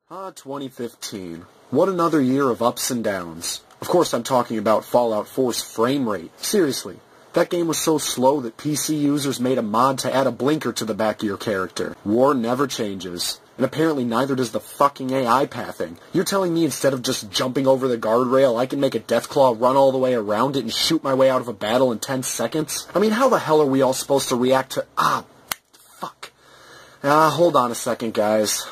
2015. What another year of ups and downs. Of course I'm talking about Fallout 4's frame rate. Seriously, that game was so slow that PC users made a mod to add a blinker to the back of your character. War never changes. And apparently neither does the fucking AI pathing. You're telling me instead of just jumping over the guardrail, I can make a Deathclaw run all the way around it and shoot my way out of a battle in 10 seconds? I mean, how the hell are we all supposed to react to... fuck. Hold on a second, guys.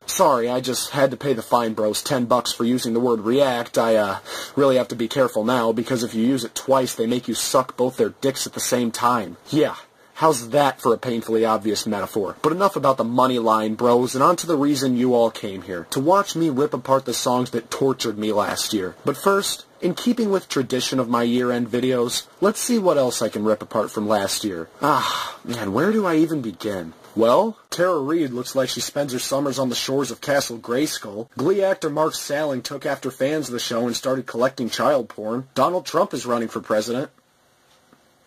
Sorry, I just had to pay the fine bros $10 for using the word react. I, really have to be careful now, because if you use it twice, they make you suck both their dicks at the same time. Yeah. How's that for a painfully obvious metaphor? But enough about the money line, bros, and on to the reason you all came here. To watch me rip apart the songs that tortured me last year. But first, in keeping with tradition of my year-end videos, let's see what else I can rip apart from last year. Man, where do I even begin? Well, Tara Reid looks like she spends her summers on the shores of Castle Grayskull. Glee actor Mark Salling took after fans of the show and started collecting child porn. Donald Trump is running for president.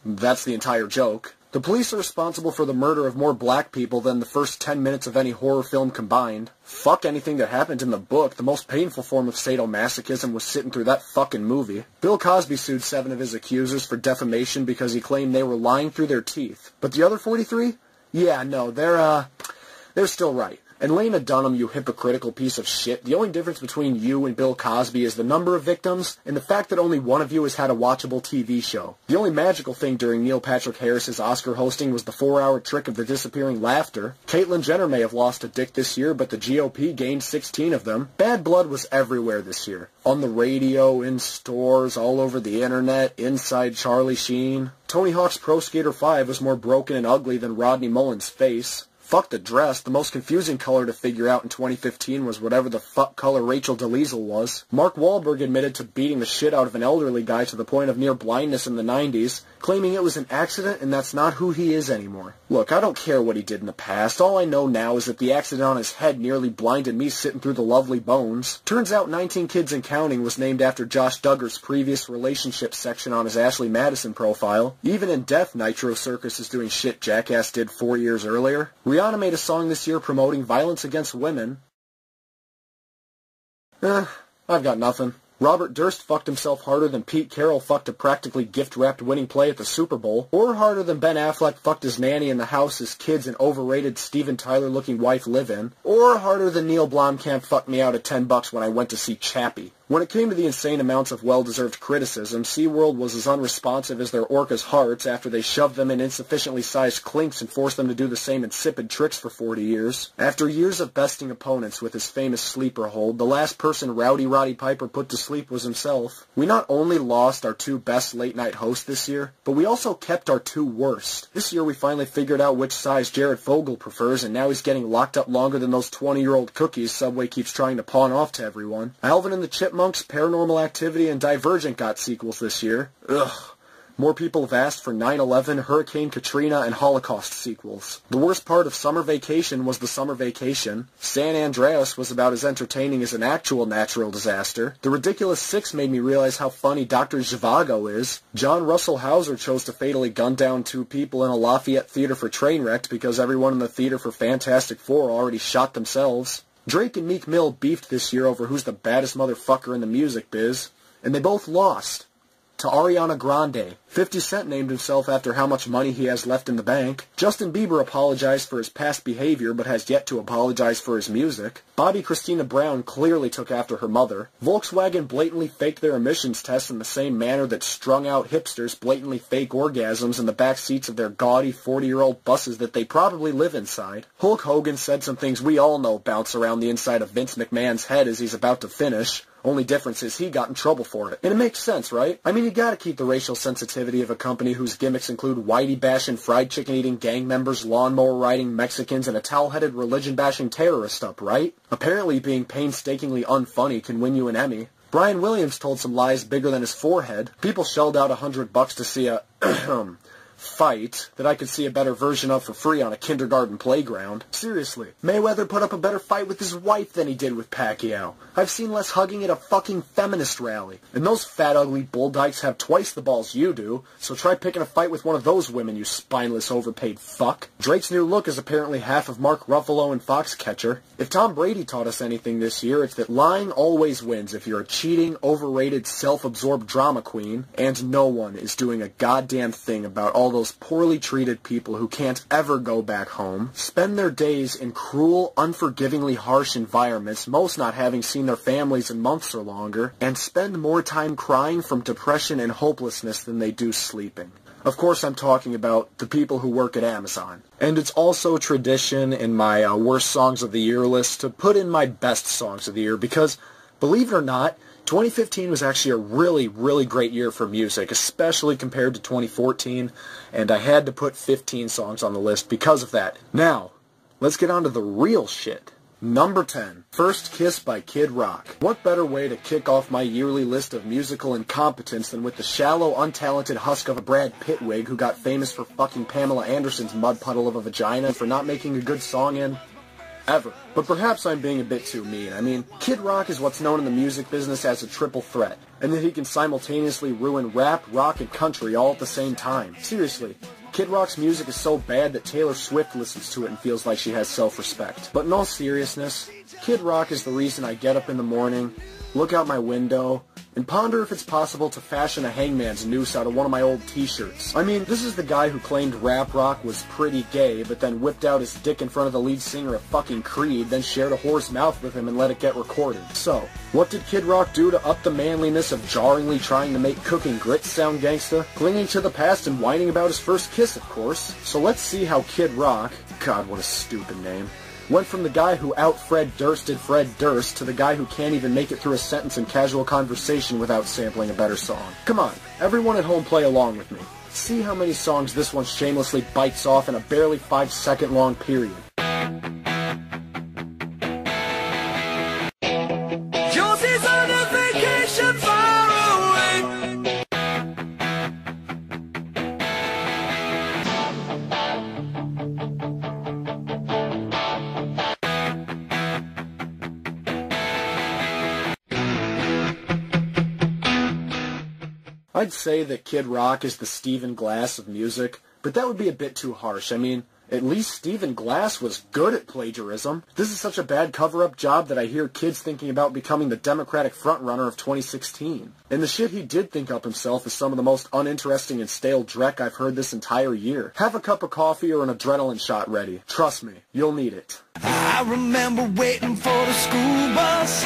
That's the entire joke. The police are responsible for the murder of more black people than the first 10 minutes of any horror film combined. Fuck anything that happened in the book. The most painful form of sadomasochism was sitting through that fucking movie. Bill Cosby sued 7 of his accusers for defamation because he claimed they were lying through their teeth. But the other 43? Yeah, no, they're still right. And Lena Dunham, you hypocritical piece of shit, the only difference between you and Bill Cosby is the number of victims and the fact that only one of you has had a watchable TV show. The only magical thing during Neil Patrick Harris's Oscar hosting was the 4-hour trick of the disappearing laughter. Caitlyn Jenner may have lost a dick this year, but the GOP gained 16 of them. Bad blood was everywhere this year. On the radio, in stores, all over the internet, inside Charlie Sheen. Tony Hawk's Pro Skater 5 was more broken and ugly than Rodney Mullen's face. Fuck the dress. The most confusing color to figure out in 2015 was whatever the fuck color Rachel DeLisle was. Mark Wahlberg admitted to beating the shit out of an elderly guy to the point of near blindness in the 90s, claiming it was an accident and that's not who he is anymore. Look, I don't care what he did in the past. All I know now is that the accident on his head nearly blinded me sitting through the Lovely Bones. Turns out 19 Kids and Counting was named after Josh Duggar's previous relationship section on his Ashley Madison profile. Even in death, Nitro Circus is doing shit Jackass did 4 years earlier. Rihanna made a song this year promoting violence against women. I've got nothing. Robert Durst fucked himself harder than Pete Carroll fucked a practically gift-wrapped winning play at the Super Bowl, or harder than Ben Affleck fucked his nanny in the house his kids and overrated Steven Tyler-looking wife live in, or harder than Neil Blomkamp fucked me out at $10 when I went to see Chappie. When it came to the insane amounts of well-deserved criticism, SeaWorld was as unresponsive as their orcas' hearts after they shoved them in insufficiently sized clinks and forced them to do the same insipid tricks for 40 years. After years of besting opponents with his famous sleeper hold, the last person Rowdy Roddy Piper put to sleep was himself. We not only lost our 2 best late-night hosts this year, but we also kept our 2 worst. This year we finally figured out which size Jared Fogle prefers, and now he's getting locked up longer than those 20-year-old cookies Subway keeps trying to pawn off to everyone. Alvin and the Chipmunks, Paranormal Activity, and Divergent got sequels this year. Ugh. More people have asked for 9/11, Hurricane Katrina, and Holocaust sequels. The worst part of Summer Vacation was the summer vacation. San Andreas was about as entertaining as an actual natural disaster. The Ridiculous Six made me realize how funny Dr. Zhivago is. John Russell Hauser chose to fatally gun down 2 people in a Lafayette theater for Trainwrecked because everyone in the theater for Fantastic Four already shot themselves. Drake and Meek Mill beefed this year over who's the baddest motherfucker in the music biz, and they both lost. To Ariana Grande. 50 Cent named himself after how much money he has left in the bank. Justin Bieber apologized for his past behavior but has yet to apologize for his music. Bobby Christina Brown clearly took after her mother. Volkswagen blatantly faked their emissions tests in the same manner that strung-out hipsters blatantly fake orgasms in the back seats of their gaudy 40-year-old buses that they probably live inside. Hulk Hogan said some things we all know bounce around the inside of Vince McMahon's head as he's about to finish. Only difference is he got in trouble for it. And it makes sense, right? I mean, you gotta keep the racial sensitivity of a company whose gimmicks include whitey-bashing, fried chicken-eating gang members, lawnmower-riding Mexicans, and a towel-headed religion-bashing terrorist up, right? Apparently being painstakingly unfunny can win you an Emmy. Brian Williams told some lies bigger than his forehead. People shelled out $100 to see a fight that I could see a better version of for free on a kindergarten playground. Seriously, Mayweather put up a better fight with his wife than he did with Pacquiao. I've seen less hugging at a fucking feminist rally. And those fat ugly bull dykes have twice the balls you do, so try picking a fight with one of those women, you spineless overpaid fuck. Drake's new look is apparently half of Mark Ruffalo and Foxcatcher. If Tom Brady taught us anything this year, it's that lying always wins if you're a cheating, overrated, self-absorbed drama queen, and no one is doing a goddamn thing about all those poorly treated people who can't ever go back home, spend their days in cruel, unforgivingly harsh environments, most not having seen their families in months or longer, and spend more time crying from depression and hopelessness than they do sleeping. Of course, I'm talking about the people who work at Amazon. And it's also tradition in my worst songs of the year list to put in my best songs of the year because, believe it or not, 2015 was actually a really, really great year for music, especially compared to 2014, and I had to put 15 songs on the list because of that. Now, let's get on to the real shit. Number 10, First Kiss by Kid Rock. What better way to kick off my yearly list of musical incompetence than with the shallow, untalented husk of a Brad Pitt wig who got famous for fucking Pamela Anderson's mud puddle of a vagina and for not making a good song in ever. But perhaps I'm being a bit too mean. I mean, Kid Rock is what's known in the music business as a triple threat, and that he can simultaneously ruin rap, rock, and country all at the same time. Seriously, Kid Rock's music is so bad that Taylor Swift listens to it and feels like she has self-respect. But in all seriousness, Kid Rock is the reason I get up in the morning, look out my window, and ponder if it's possible to fashion a hangman's noose out of one of my old t-shirts. I mean, this is the guy who claimed rap rock was pretty gay, but then whipped out his dick in front of the lead singer of fucking Creed, then shared a whore's mouth with him and let it get recorded. So, what did Kid Rock do to up the manliness of jarringly trying to make cooking grits sound gangsta? Clinging to the past and whining about his first kiss, of course. So let's see how Kid Rock, God, what a stupid name, went from the guy who out-Fred Dursted Fred Durst to the guy who can't even make it through a sentence in casual conversation without sampling a better song. Come on, everyone at home play along with me. See how many songs this one shamelessly bites off in a barely 5-second long period. Josie's on a vacation far away. I'd say that Kid Rock is the Stephen Glass of music, but that would be a bit too harsh. I mean, at least Stephen Glass was good at plagiarism. This is such a bad cover-up job that I hear kids thinking about becoming the Democratic frontrunner of 2016. And the shit he did think up himself is some of the most uninteresting and stale dreck I've heard this entire year. Have a cup of coffee or an adrenaline shot ready. Trust me, you'll need it. I remember waiting for the school bus.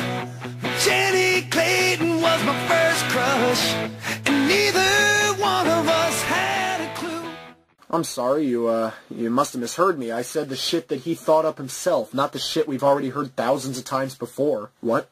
Jenny Clayton was my first crush, and neither one of us had a clue. I'm sorry, you must have misheard me. I said the shit that he thought up himself, not the shit we've already heard thousands of times before. What?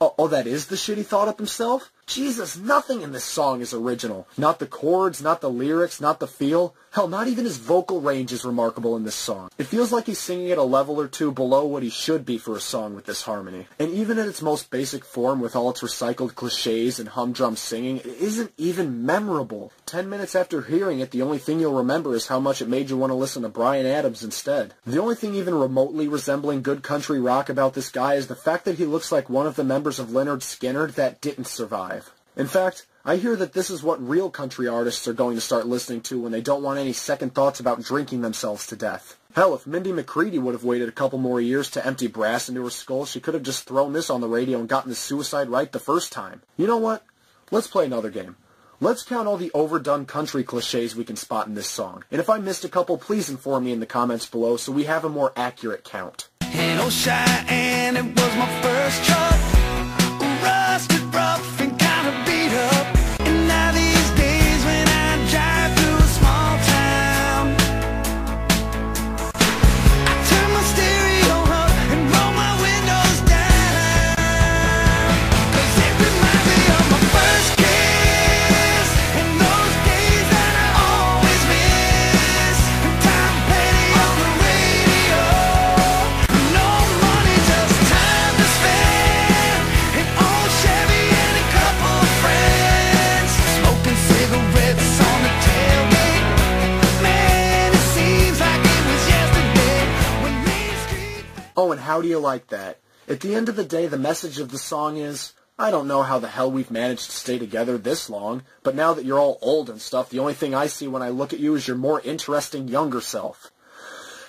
Oh, that is the shit he thought up himself? Jesus, nothing in this song is original. Not the chords, not the lyrics, not the feel. Hell, not even his vocal range is remarkable in this song. It feels like he's singing at a level or two below what he should be for a song with this harmony. And even at its most basic form, with all its recycled cliches and humdrum singing, it isn't even memorable. 10 minutes after hearing it, the only thing you'll remember is how much it made you want to listen to Bryan Adams instead. The only thing even remotely resembling good country rock about this guy is the fact that he looks like one of the members of Lynyrd Skynyrd that didn't survive. In fact, I hear that this is what real country artists are going to start listening to when they don't want any second thoughts about drinking themselves to death. Hell, if Mindy McCready would have waited a couple more years to empty brass into her skull, she could have just thrown this on the radio and gotten the suicide right the first time. You know what? Let's play another game. Let's count all the overdone country cliches we can spot in this song. And if I missed a couple, please inform me in the comments below so we have a more accurate count. In old Cheyenne, it was my first truck, rusted, rough, and kind of beat up. And now these days when I drive through a small town, I turn my stereo up and roll my windows down, 'cause it reminds me of my first kiss and those days that I always miss. And Tom Petty on the radio, no money, just time to spend. how do you like that? At the end of the day, the message of the song is, I don't know how the hell we've managed to stay together this long, but now that you're all old and stuff, the only thing I see when I look at you is your more interesting younger self.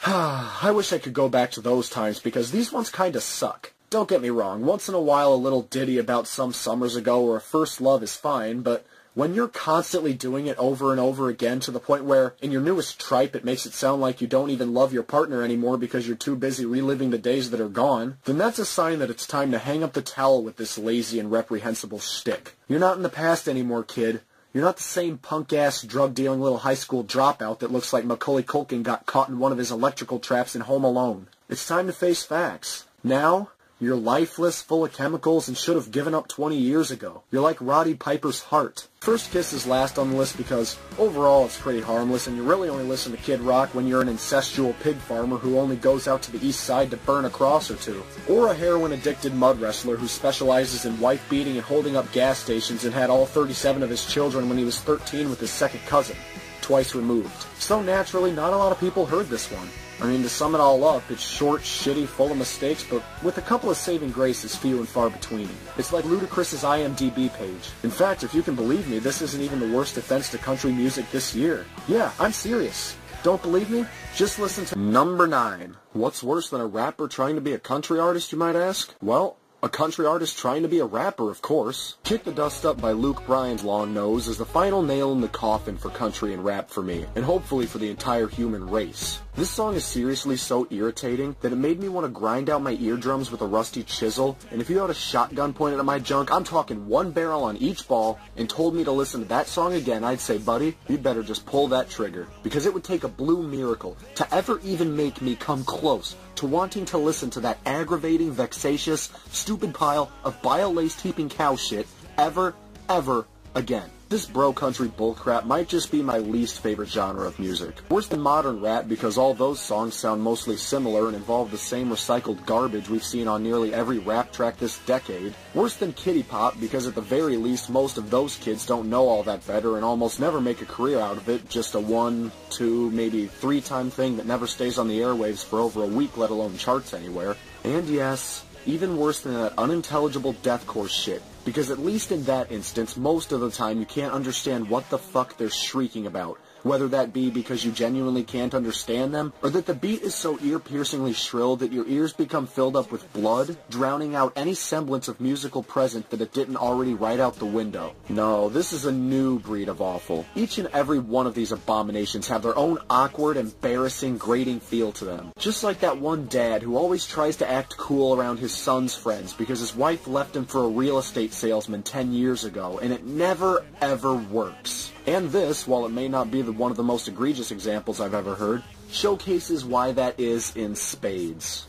I wish I could go back to those times, because these ones kinda suck. Don't get me wrong, once in a while a little ditty about some summers ago or a first love is fine, but when you're constantly doing it over and over again to the point where, in your newest tripe, it makes it sound like you don't even love your partner anymore because you're too busy reliving the days that are gone, then that's a sign that it's time to hang up the towel with this lazy and reprehensible shtick. You're not in the past anymore, kid. You're not the same punk-ass, drug-dealing little high school dropout that looks like Macaulay Culkin got caught in one of his electrical traps in Home Alone. It's time to face facts. Now, you're lifeless, full of chemicals, and should have given up 20 years ago. You're like Roddy Piper's heart. First Kiss is last on the list because, overall, it's pretty harmless, and you really only listen to Kid Rock when you're an incestual pig farmer who only goes out to the east side to burn a cross or two. Or a heroin-addicted mud wrestler who specializes in wife-beating and holding up gas stations and had all 37 of his children when he was 13 with his second cousin, twice removed. So naturally, not a lot of people heard this one. I mean, to sum it all up, it's short, shitty, full of mistakes, but with a couple of saving graces few and far between. It's like Ludacris's IMDb page. In fact, if you can believe me, this isn't even the worst offense to country music this year. Yeah, I'm serious. Don't believe me? Just listen to Number 9. What's worse than a rapper trying to be a country artist, you might ask? Well, a country artist trying to be a rapper, of course. Kick the Dust Up by Luke Bryan's Long Nose is the final nail in the coffin for country and rap for me, and hopefully for the entire human race. This song is seriously so irritating that it made me want to grind out my eardrums with a rusty chisel, and if you had a shotgun pointed at my junk, I'm talking one barrel on each ball, and told me to listen to that song again, I'd say, buddy, you'd better just pull that trigger. Because it would take a blue miracle to ever even make me come close to wanting to listen to that aggravating, vexatious, stupid pile of bile-laced heaping cow shit ever again. This bro country bullcrap might just be my least favorite genre of music. Worse than modern rap because all those songs sound mostly similar and involve the same recycled garbage we've seen on nearly every rap track this decade. Worse than kiddie pop because at the very least most of those kids don't know all that better and almost never make a career out of it, just a 1, 2, maybe 3-time thing that never stays on the airwaves for over a week, let alone charts anywhere. And yes, even worse than that unintelligible deathcore shit, because at least in that instance, most of the time you can't understand what the fuck they're shrieking about, whether that be because you genuinely can't understand them, or that the beat is so ear-piercingly shrill that your ears become filled up with blood, drowning out any semblance of musical present that it didn't already write out the window. No, this is a new breed of awful. Each and every one of these abominations have their own awkward, embarrassing, grating feel to them. Just like that one dad who always tries to act cool around his son's friends because his wife left him for a real estate salesman 10 years ago, and it never, ever works. And this, while it may not be one of the most egregious examples I've ever heard, showcases why that is in spades.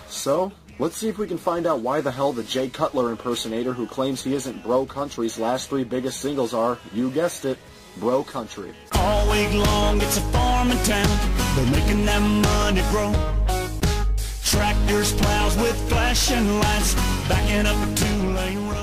So, let's see if we can find out why the hell the Jay Cutler impersonator who claims he isn't Bro Country's last 3 biggest singles are, you guessed it, Bro Country. All week long, it's a farming town. They're making that money grow. Tractors, plows with flashing lights, backing up a 2-lane road.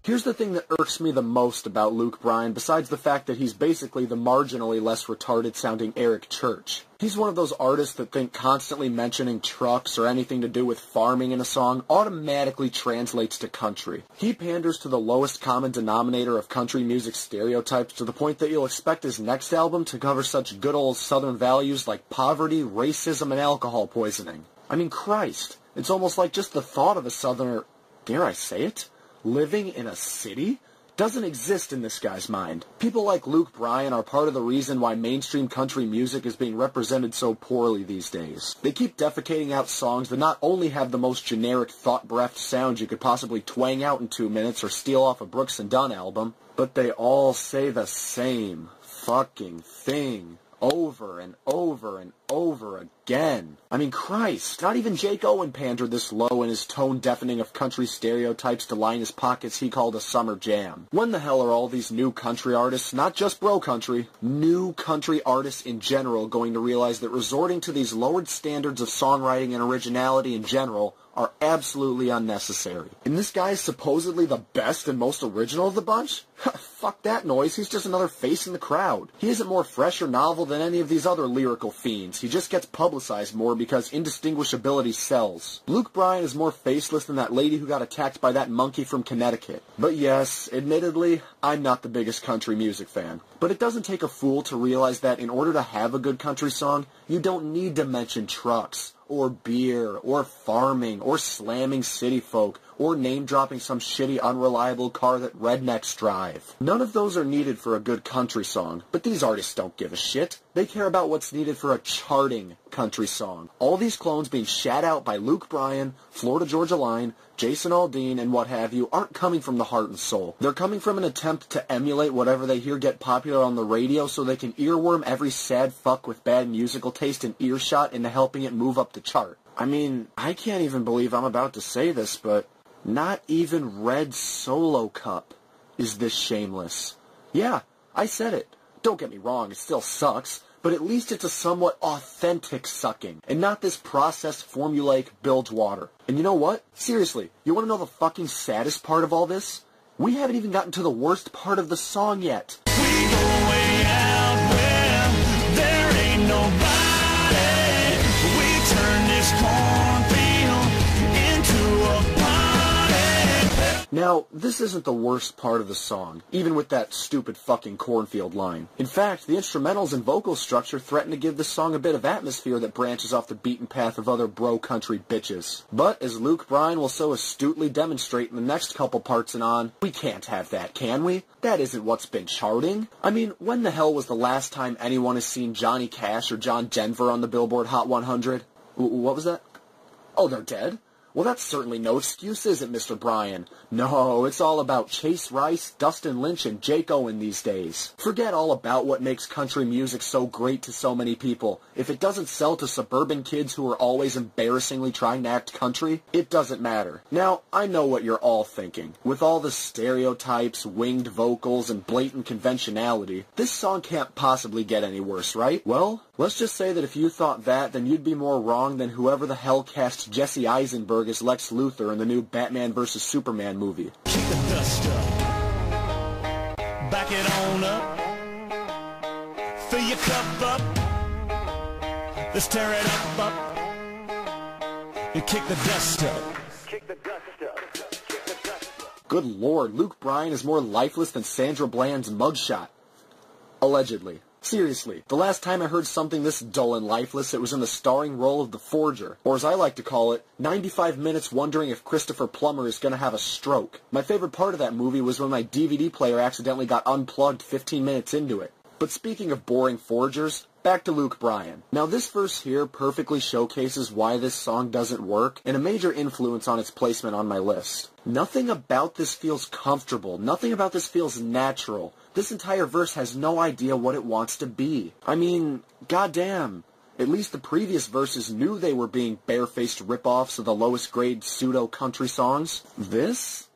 Here's the thing that irks me the most about Luke Bryan, besides the fact that he's basically the marginally less retarded-sounding Eric Church. He's one of those artists that think constantly mentioning trucks or anything to do with farming in a song automatically translates to country. He panders to the lowest common denominator of country music stereotypes to the point that you'll expect his next album to cover such good old Southern values like poverty, racism, and alcohol poisoning. I mean, Christ, it's almost like just the thought of a Southerner, dare I say it, living in a city doesn't exist in this guy's mind. People like Luke Bryan are part of the reason why mainstream country music is being represented so poorly these days. They keep defecating out songs that not only have the most generic thought-breathed sound you could possibly twang out in 2 minutes or steal off a Brooks and Dunn album, but they all say the same fucking thing over and over and over again. I mean, Christ, not even Jake Owen pandered this low in his tone-deafening of country stereotypes to line his pockets he called a summer jam. When the hell are all these new country artists, not just bro country, new country artists in general, going to realize that resorting to these lowered standards of songwriting and originality in general are absolutely unnecessary? And this guy is supposedly the best and most original of the bunch? fuck that noise, he's just another face in the crowd. He isn't more fresh or novel than any of these other lyrical fiends. He just gets publicized more because indistinguishability sells. Luke Bryan is more faceless than that lady who got attacked by that monkey from Connecticut. But yes, admittedly, I'm not the biggest country music fan. But it doesn't take a fool to realize that in order to have a good country song, you don't need to mention trucks, or beer, or farming, or slamming city folk, or name-dropping some shitty, unreliable car that rednecks drive. None of those are needed for a good country song, but these artists don't give a shit. They care about what's needed for a charting country song. All these clones being shat out by Luke Bryan, Florida Georgia Line, Jason Aldean, and what have you aren't coming from the heart and soul. They're coming from an attempt to emulate whatever they hear get popular on the radio so they can earworm every sad fuck with bad musical taste and earshot into helping it move up the chart. I mean, I can't even believe I'm about to say this, but not even Red Solo Cup is this shameless. Yeah, I said it. Don't get me wrong, it still sucks, but at least it's a somewhat authentic sucking, and not this processed formulaic bilge water. And you know what? Seriously, you want to know the fucking saddest part of all this? We haven't even gotten to the worst part of the song yet. We go way out where there ain't nobody. We turn this cornfield into a party. Now, this isn't the worst part of the song, even with that stupid fucking cornfield line. In fact, the instrumentals and vocal structure threaten to give this song a bit of atmosphere that branches off the beaten path of other bro-country bitches. But, as Luke Bryan will so astutely demonstrate in the next couple parts and on, we can't have that, can we? That isn't what's been charting. I mean, when the hell was the last time anyone has seen Johnny Cash or John Denver on the Billboard Hot 100? What was that? Oh, they're dead? Well, that's certainly no excuse, is it, Mr. Bryan? No, it's all about Chase Rice, Dustin Lynch, and Jake Owen these days. Forget all about what makes country music so great to so many people. If it doesn't sell to suburban kids who are always embarrassingly trying to act country, it doesn't matter. Now, I know what you're all thinking. With all the stereotypes, winged vocals, and blatant conventionality, this song can't possibly get any worse, right? Well, let's just say that if you thought that, then you'd be more wrong than whoever the hell cast Jesse Eisenberg as Lex Luthor in the new Batman vs. Superman movie. Kick the dust up. Back it on up. Fill your cup up. Let's tear it up. And kick the dust up. Kick the dust up. Kick the dust up. Good lord, Luke Bryan is more lifeless than Sandra Bland's mugshot. Allegedly. Seriously, the last time I heard something this dull and lifeless, it was in the starring role of the Forger, or as I like to call it, 95 minutes wondering if Christopher Plummer is going to have a stroke. My favorite part of that movie was when my DVD player accidentally got unplugged 15 minutes into it. But speaking of boring forgers, back to Luke Bryan. Now this verse here perfectly showcases why this song doesn't work, and a major influence on its placement on my list. Nothing about this feels comfortable. Nothing about this feels natural. This entire verse has no idea what it wants to be. I mean, goddamn. At least the previous verses knew they were being barefaced rip-offs of the lowest grade pseudo-country songs. This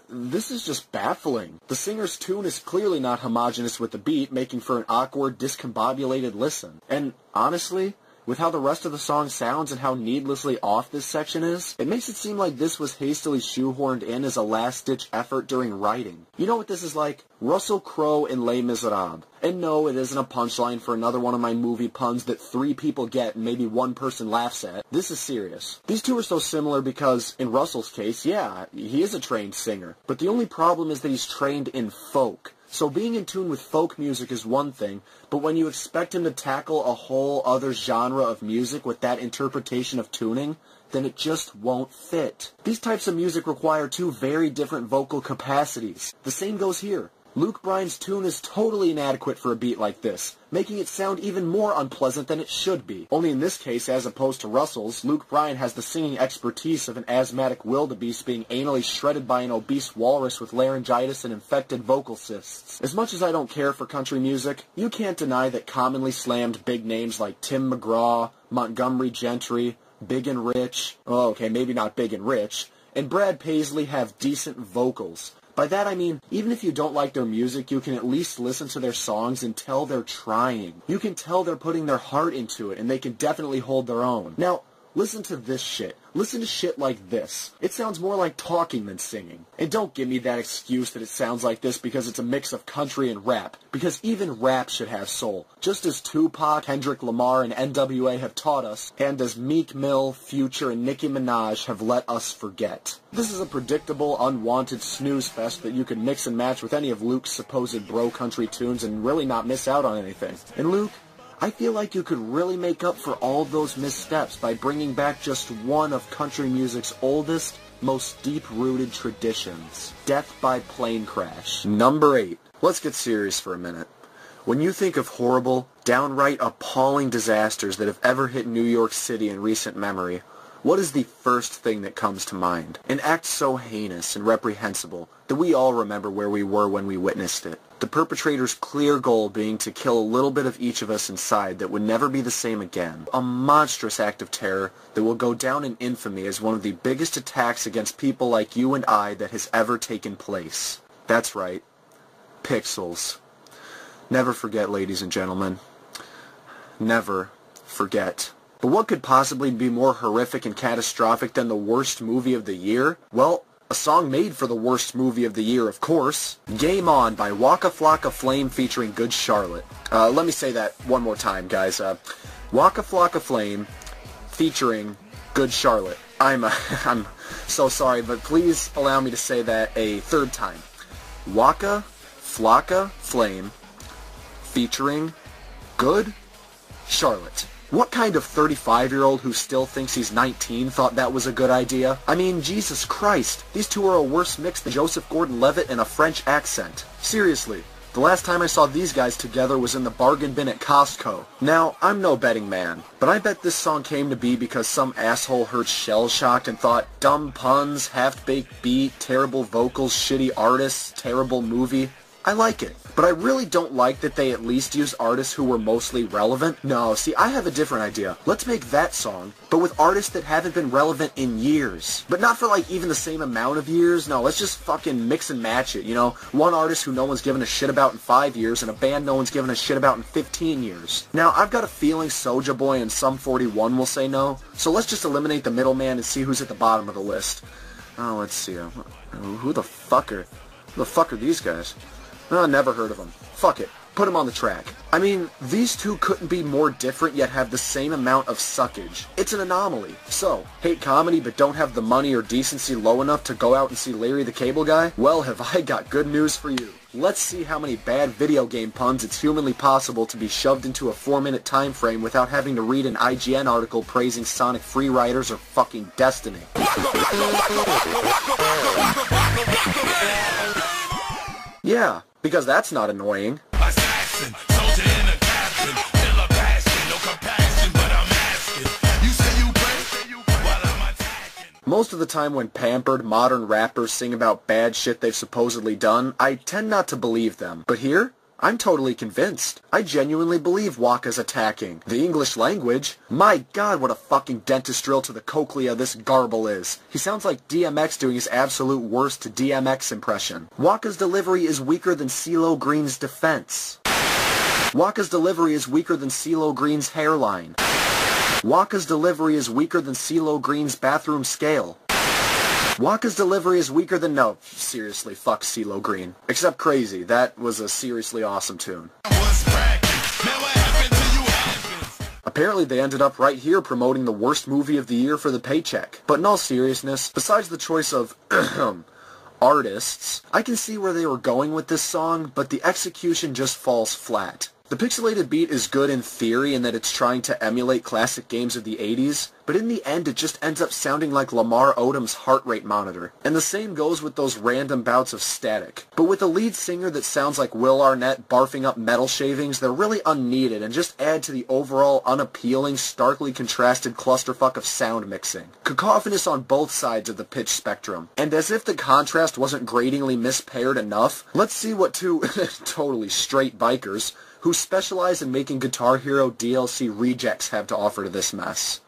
is just baffling. The singer's tune is clearly not homogeneous with the beat, making for an awkward, discombobulated listen. And honestly, with how the rest of the song sounds and how needlessly off this section is, it makes it seem like this was hastily shoehorned in as a last-ditch effort during writing. You know what this is like? Russell Crowe in Les Miserables. And no, it isn't a punchline for another one of my movie puns that 3 people get and maybe 1 person laughs at. This is serious. These two are so similar because, in Russell's case, yeah, he is a trained singer. But the only problem is that he's trained in folk. So being in tune with folk music is one thing, but when you expect him to tackle a whole other genre of music with that interpretation of tuning, then it just won't fit. These types of music require 2 very different vocal capacities. The same goes here. Luke Bryan's tune is totally inadequate for a beat like this, making it sound even more unpleasant than it should be. Only in this case, as opposed to Russell's, Luke Bryan has the singing expertise of an asthmatic wildebeest being anally shredded by an obese walrus with laryngitis and infected vocal cysts. As much as I don't care for country music, you can't deny that commonly slammed big names like Tim McGraw, Montgomery Gentry, Big and Rich, oh, okay, maybe not Big and Rich, and Brad Paisley have decent vocals. By that I mean, even if you don't like their music, you can at least listen to their songs and tell they're trying. You can tell they're putting their heart into it, and they can definitely hold their own. Now, Listen to this shit. Listen to shit like this. It sounds more like talking than singing. And don't give me that excuse that it sounds like this because it's a mix of country and rap. Because even rap should have soul. Just as Tupac, Kendrick Lamar, and NWA have taught us, and as Meek Mill, Future, and Nicki Minaj have let us forget. This is a predictable, unwanted snooze fest that you can mix and match with any of Luke's supposed bro country tunes and really not miss out on anything. And Luke, I feel like you could really make up for all those missteps by bringing back just one of country music's oldest, most deep-rooted traditions. Death by plane crash. Number 8. Let's get serious for a minute. When you think of horrible, downright appalling disasters that have ever hit New York City in recent memory, what is the first thing that comes to mind? An act so heinous and reprehensible that we all remember where we were when we witnessed it. The perpetrator's clear goal being to kill a little bit of each of us inside that would never be the same again. A monstrous act of terror that will go down in infamy as one of the biggest attacks against people like you and I that has ever taken place. That's right. Pixels. Never forget, ladies and gentlemen. Never forget. But what could possibly be more horrific and catastrophic than the worst movie of the year? Well, a song made for the worst movie of the year, of course. Game On by Waka Flocka Flame featuring Good Charlotte. Let me say that one more time, guys. Waka Flocka Flame featuring Good Charlotte. I'm so sorry, but please allow me to say that a third time. Waka Flocka Flame featuring Good Charlotte. What kind of 35-year-old who still thinks he's 19 thought that was a good idea? I mean, Jesus Christ, these two are a worse mix than Joseph Gordon-Levitt and a French accent. Seriously, the last time I saw these guys together was in the bargain bin at Costco. Now, I'm no betting man, but I bet this song came to be because some asshole heard Shell-Shocked and thought, dumb puns, half-baked beat, terrible vocals, shitty artists, terrible movie. I like it. But I really don't like that they at least use artists who were mostly relevant. No, see, I have a different idea. Let's make that song, but with artists that haven't been relevant in years. But not for like even the same amount of years. No, let's just fucking mix and match it, you know? One artist who no one's given a shit about in 5 years and a band no one's given a shit about in 15 years. Now, I've got a feeling Soulja Boy and Sum 41 will say no, so let's just eliminate the middleman and see who's at the bottom of the list. Oh, let's see. Who the fuck are these guys? Oh, never heard of them. Fuck it. Put them on the track. I mean, these two couldn't be more different yet have the same amount of suckage. It's an anomaly. So, hate comedy but don't have the money or decency low enough to go out and see Larry the Cable Guy? Well, have I got good news for you. Let's see how many bad video game puns it's humanly possible to be shoved into a 4-minute time frame without having to read an IGN article praising Sonic Free Riders or fucking Destiny. Yeah, because that's not annoying. Assassin, soldier in a captain, still a passion, no compassion, but I'm asking. You say you pray, while I'm attacking. Most of the time when pampered, modern rappers sing about bad shit they've supposedly done, I tend not to believe them. But here, I'm totally convinced. I genuinely believe Waka's attacking the English language. My god, what a fucking dentist drill to the cochlea this garble is. He sounds like DMX doing his absolute worst to DMX impression. Waka's delivery is weaker than CeeLo Green's defense. Waka's delivery is weaker than CeeLo Green's hairline. Waka's delivery is weaker than CeeLo Green's bathroom scale. Waka's delivery is weaker than... No, seriously, fuck CeeLo Green. Except Crazy, that was a seriously awesome tune. Apparently they ended up right here promoting the worst movie of the year for the paycheck. But in all seriousness, besides the choice of artists, I can see where they were going with this song, but the execution just falls flat. The pixelated beat is good in theory in that it's trying to emulate classic games of the 80s, but in the end it just ends up sounding like Lamar Odom's heart rate monitor. And the same goes with those random bouts of static. But with a lead singer that sounds like Will Arnett barfing up metal shavings, they're really unneeded and just add to the overall unappealing, starkly contrasted clusterfuck of sound mixing. Cacophonous on both sides of the pitch spectrum. And as if the contrast wasn't gratingly mispaired enough, let's see what two totally straight bikers who specialize in making Guitar Hero DLC rejects have to offer to this mess.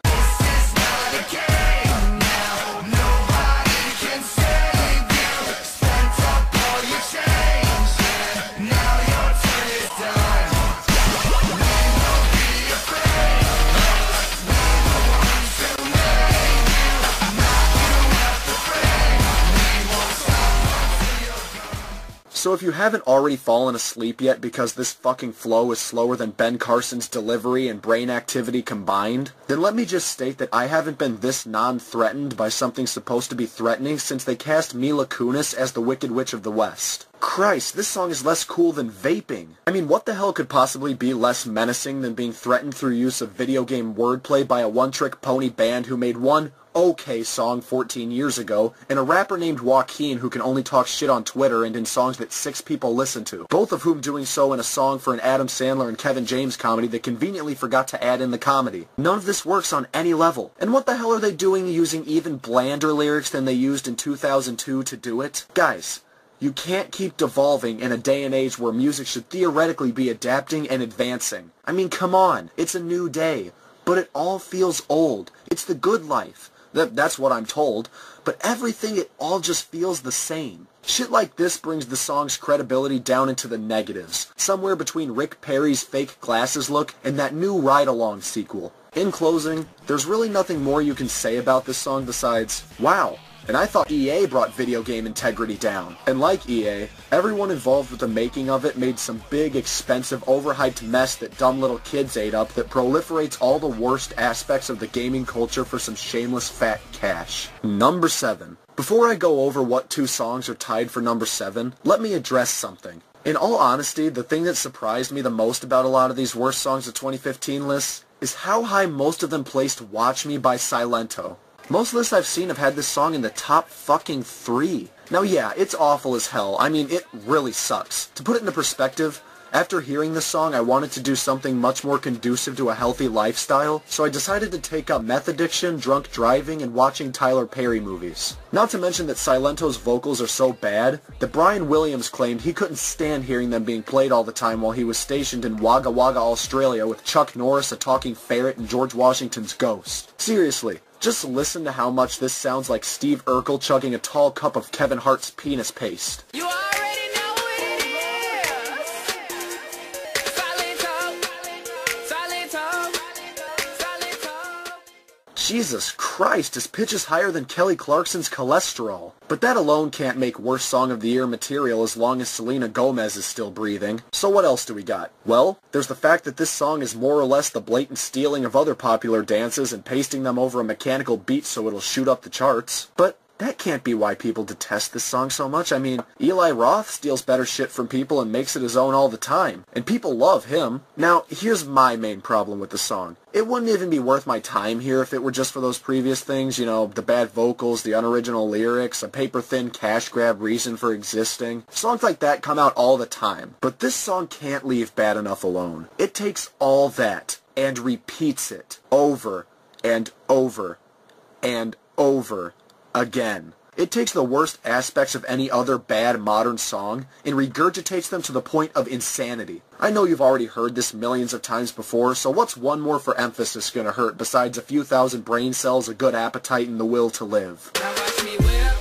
So if you haven't already fallen asleep yet because this fucking flow is slower than Ben Carson's delivery and brain activity combined, then let me just state that I haven't been this non-threatened by something supposed to be threatening since they cast Mila Kunis as the Wicked Witch of the West. Christ, this song is less cool than vaping. I mean, what the hell could possibly be less menacing than being threatened through use of video game wordplay by a one-trick pony band who made one okay song 14 years ago, and a rapper named Joaquin who can only talk shit on Twitter and in songs that 6 people listen to, both of whom doing so in a song for an Adam Sandler and Kevin James comedy that conveniently forgot to add in the comedy. None of this works on any level. And what the hell are they doing using even blander lyrics than they used in 2002 to do it? Guys, you can't keep devolving in a day and age where music should theoretically be adapting and advancing. I mean, come on, it's a new day, but it all feels old. It's the good life. That's what I'm told, but everything, it all just feels the same. Shit like this brings the song's credibility down into the negatives, somewhere between Rick Perry's fake glasses look and that new Ride Along sequel. In closing, there's really nothing more you can say about this song besides, wow. And I thought EA brought video game integrity down. And like EA, everyone involved with the making of it made some big, expensive, overhyped mess that dumb little kids ate up that proliferates all the worst aspects of the gaming culture for some shameless fat cash. Number 7. Before I go over what 2 songs are tied for number 7, let me address something. In all honesty, the thing that surprised me the most about a lot of these worst songs of 2015 lists is how high most of them placed Watch Me by Silento. Most lists I've seen have had this song in the top fucking 3. Now yeah, it's awful as hell. I mean, it really sucks. To put it into perspective, after hearing this song, I wanted to do something much more conducive to a healthy lifestyle, so I decided to take up meth addiction, drunk driving, and watching Tyler Perry movies. Not to mention that Silento's vocals are so bad that Brian Williams claimed he couldn't stand hearing them being played all the time while he was stationed in Wagga Wagga, Australia with Chuck Norris, a talking ferret, and George Washington's ghost. Seriously. Just listen to how much this sounds like Steve Urkel chugging a tall cup of Kevin Hart's penis paste. You already know what it is. Silento. Jesus Christ, his pitch is higher than Kelly Clarkson's cholesterol. But that alone can't make worst song of the year material as long as Selena Gomez is still breathing. So what else do we got? Well, there's the fact that this song is more or less the blatant stealing of other popular dances and pasting them over a mechanical beat so it'll shoot up the charts. But that can't be why people detest this song so much. I mean, Eli Roth steals better shit from people and makes it his own all the time. And people love him. Now, here's my main problem with the song. It wouldn't even be worth my time here if it were just for those previous things, you know, the bad vocals, the unoriginal lyrics, a paper-thin cash grab reason for existing. Songs like that come out all the time. But this song can't leave bad enough alone. It takes all that and repeats it over and over and over again. It takes the worst aspects of any other bad modern song and regurgitates them to the point of insanity. I know you've already heard this millions of times before, so what's one more for emphasis gonna hurt besides a few thousand brain cells, a good appetite, and the will to live? Now watch me whip.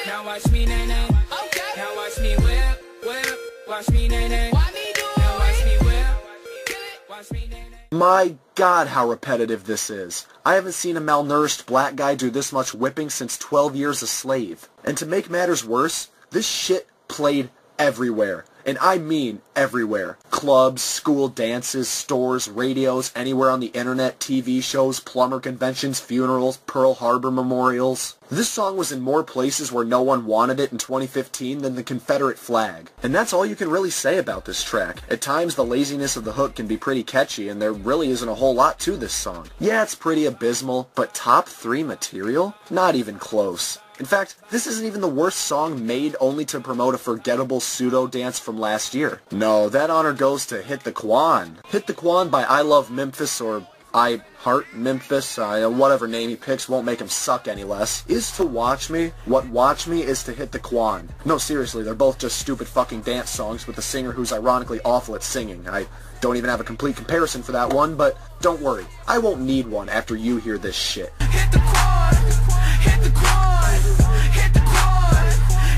Now watch me nay nay. Okay. Now watch me whip, whip. Watch me nay nay. Why me do it? Now watch me whip. Watch me nay nay. My God, how repetitive this is. I haven't seen a malnourished black guy do this much whipping since 12 Years a Slave. And to make matters worse, this shit played everywhere. And I mean everywhere. Clubs, school dances, stores, radios, anywhere on the internet, TV shows, plumber conventions, funerals, Pearl Harbor memorials. This song was in more places where no one wanted it in 2015 than the Confederate flag. And that's all you can really say about this track. At times, the laziness of the hook can be pretty catchy, and there really isn't a whole lot to this song. Yeah, it's pretty abysmal, but top 3 material? Not even close. In fact, this isn't even the worst song made only to promote a forgettable pseudo-dance from last year. No, that honor goes to Hit the Quan. Hit the Quan by I Love Memphis, or I Heart Memphis, whatever name he picks won't make him suck any less, is to Watch Me what Watch Me is to Hit the Quan. No, seriously, they're both just stupid fucking dance songs with a singer who's ironically awful at singing. I don't even have a complete comparison for that one, but don't worry, I won't need one after you hear this shit. Hit the quad, hit the quad, hit the quad,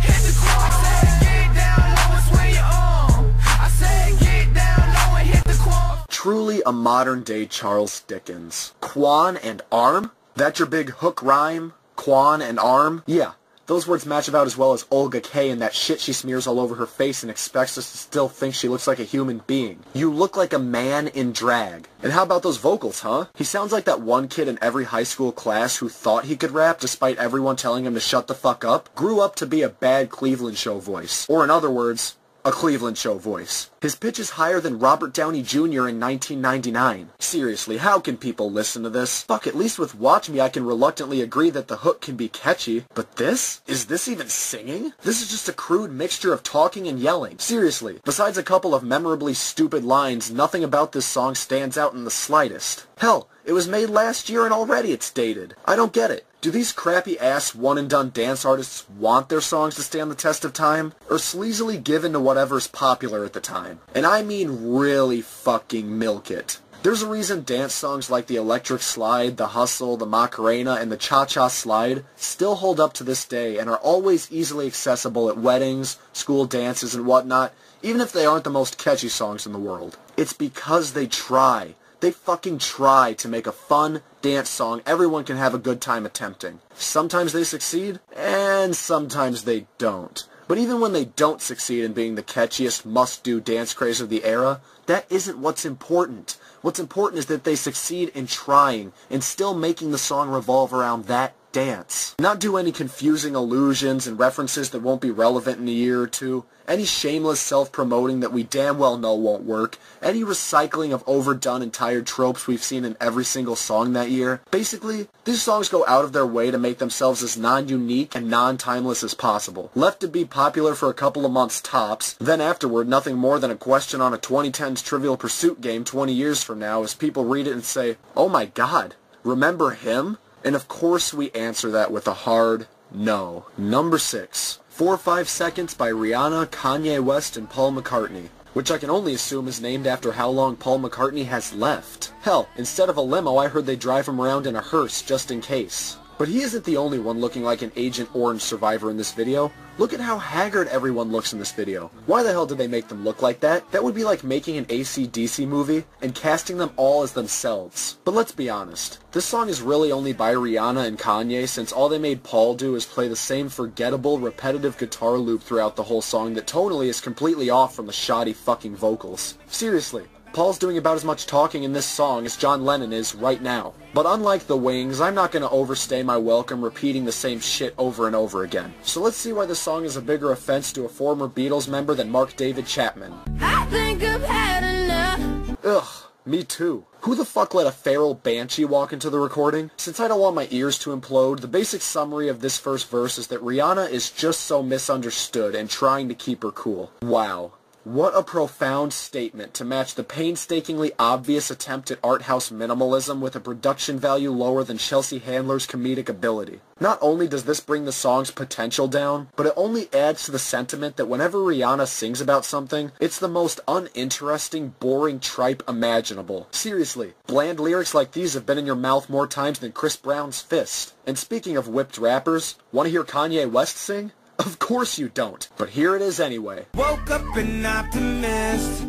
hit the quad. I said get down low and swing your arm. I said get down low and hit the quad. Truly a modern-day Charles Dickens. Quan and arm? That your big hook rhyme? Quan and arm? Yeah, Those words match about as well as Olga K and that shit she smears all over her face and expects us to still think she looks like a human being. You look like a man in drag. And how about those vocals, huh? He sounds like that one kid in every high school class who thought he could rap despite everyone telling him to shut the fuck up, grew up to be a bad Cleveland show voice. Or in other words, a Cleveland show voice. His pitch is higher than Robert Downey Jr. in 1999. Seriously, how can people listen to this? Fuck, at least with Watch Me I can reluctantly agree that the hook can be catchy. But this? Is this even singing? This is just a crude mixture of talking and yelling. Seriously, besides a couple of memorably stupid lines, nothing about this song stands out in the slightest. Hell, it was made last year and already it's dated. I don't get it. Do these crappy-ass one-and-done dance artists want their songs to stand the test of time? Or sleazily give in to whatever's popular at the time? And I mean really fucking milk it. There's a reason dance songs like the Electric Slide, the Hustle, the Macarena, and the Cha-Cha Slide still hold up to this day and are always easily accessible at weddings, school dances, and whatnot, even if they aren't the most catchy songs in the world. It's because they try. They fucking try to make a fun dance song everyone can have a good time attempting. Sometimes they succeed, and sometimes they don't. But even when they don't succeed in being the catchiest must-do dance craze of the era, that isn't what's important. What's important is that they succeed in trying and still making the song revolve around that dance. Not do any confusing allusions and references that won't be relevant in a year or two, any shameless self-promoting that we damn well know won't work, any recycling of overdone and tired tropes we've seen in every single song that year. Basically, these songs go out of their way to make themselves as non-unique and non-timeless as possible. Left to be popular for a couple of months tops, then afterward nothing more than a question on a 2010s Trivial Pursuit game 20 years from now as people read it and say, "Oh my god, remember him?" And of course we answer that with a hard no. Number 6. 4 or 5 Seconds by Rihanna, Kanye West, and Paul McCartney, which I can only assume is named after how long Paul McCartney has left. Hell, instead of a limo I heard they drive him around in a hearse just in case. But he isn't the only one looking like an Agent Orange survivor in this video. Look at how haggard everyone looks in this video. Why the hell did they make them look like that? That would be like making an AC/DC movie and casting them all as themselves. But let's be honest, this song is really only by Rihanna and Kanye since all they made Paul do is play the same forgettable, repetitive guitar loop throughout the whole song that tonally is completely off from the shoddy fucking vocals. Seriously. Paul's doing about as much talking in this song as John Lennon is right now. But unlike the Wings, I'm not going to overstay my welcome repeating the same shit over and over again. So let's see why this song is a bigger offense to a former Beatles member than Mark David Chapman. I think I've had enough. Ugh, me too. Who the fuck let a feral banshee walk into the recording? Since I don't want my ears to implode, the basic summary of this first verse is that Rihanna is just so misunderstood and trying to keep her cool. Wow. What a profound statement to match the painstakingly obvious attempt at art house minimalism with a production value lower than Chelsea Handler's comedic ability. Not only does this bring the song's potential down, but it only adds to the sentiment that whenever Rihanna sings about something, it's the most uninteresting, boring tripe imaginable. Seriously, bland lyrics like these have been in your mouth more times than Chris Brown's fist. And speaking of whipped rappers, want to hear Kanye West sing? Of course you don't, but here it is anyway. Woke up an optimist.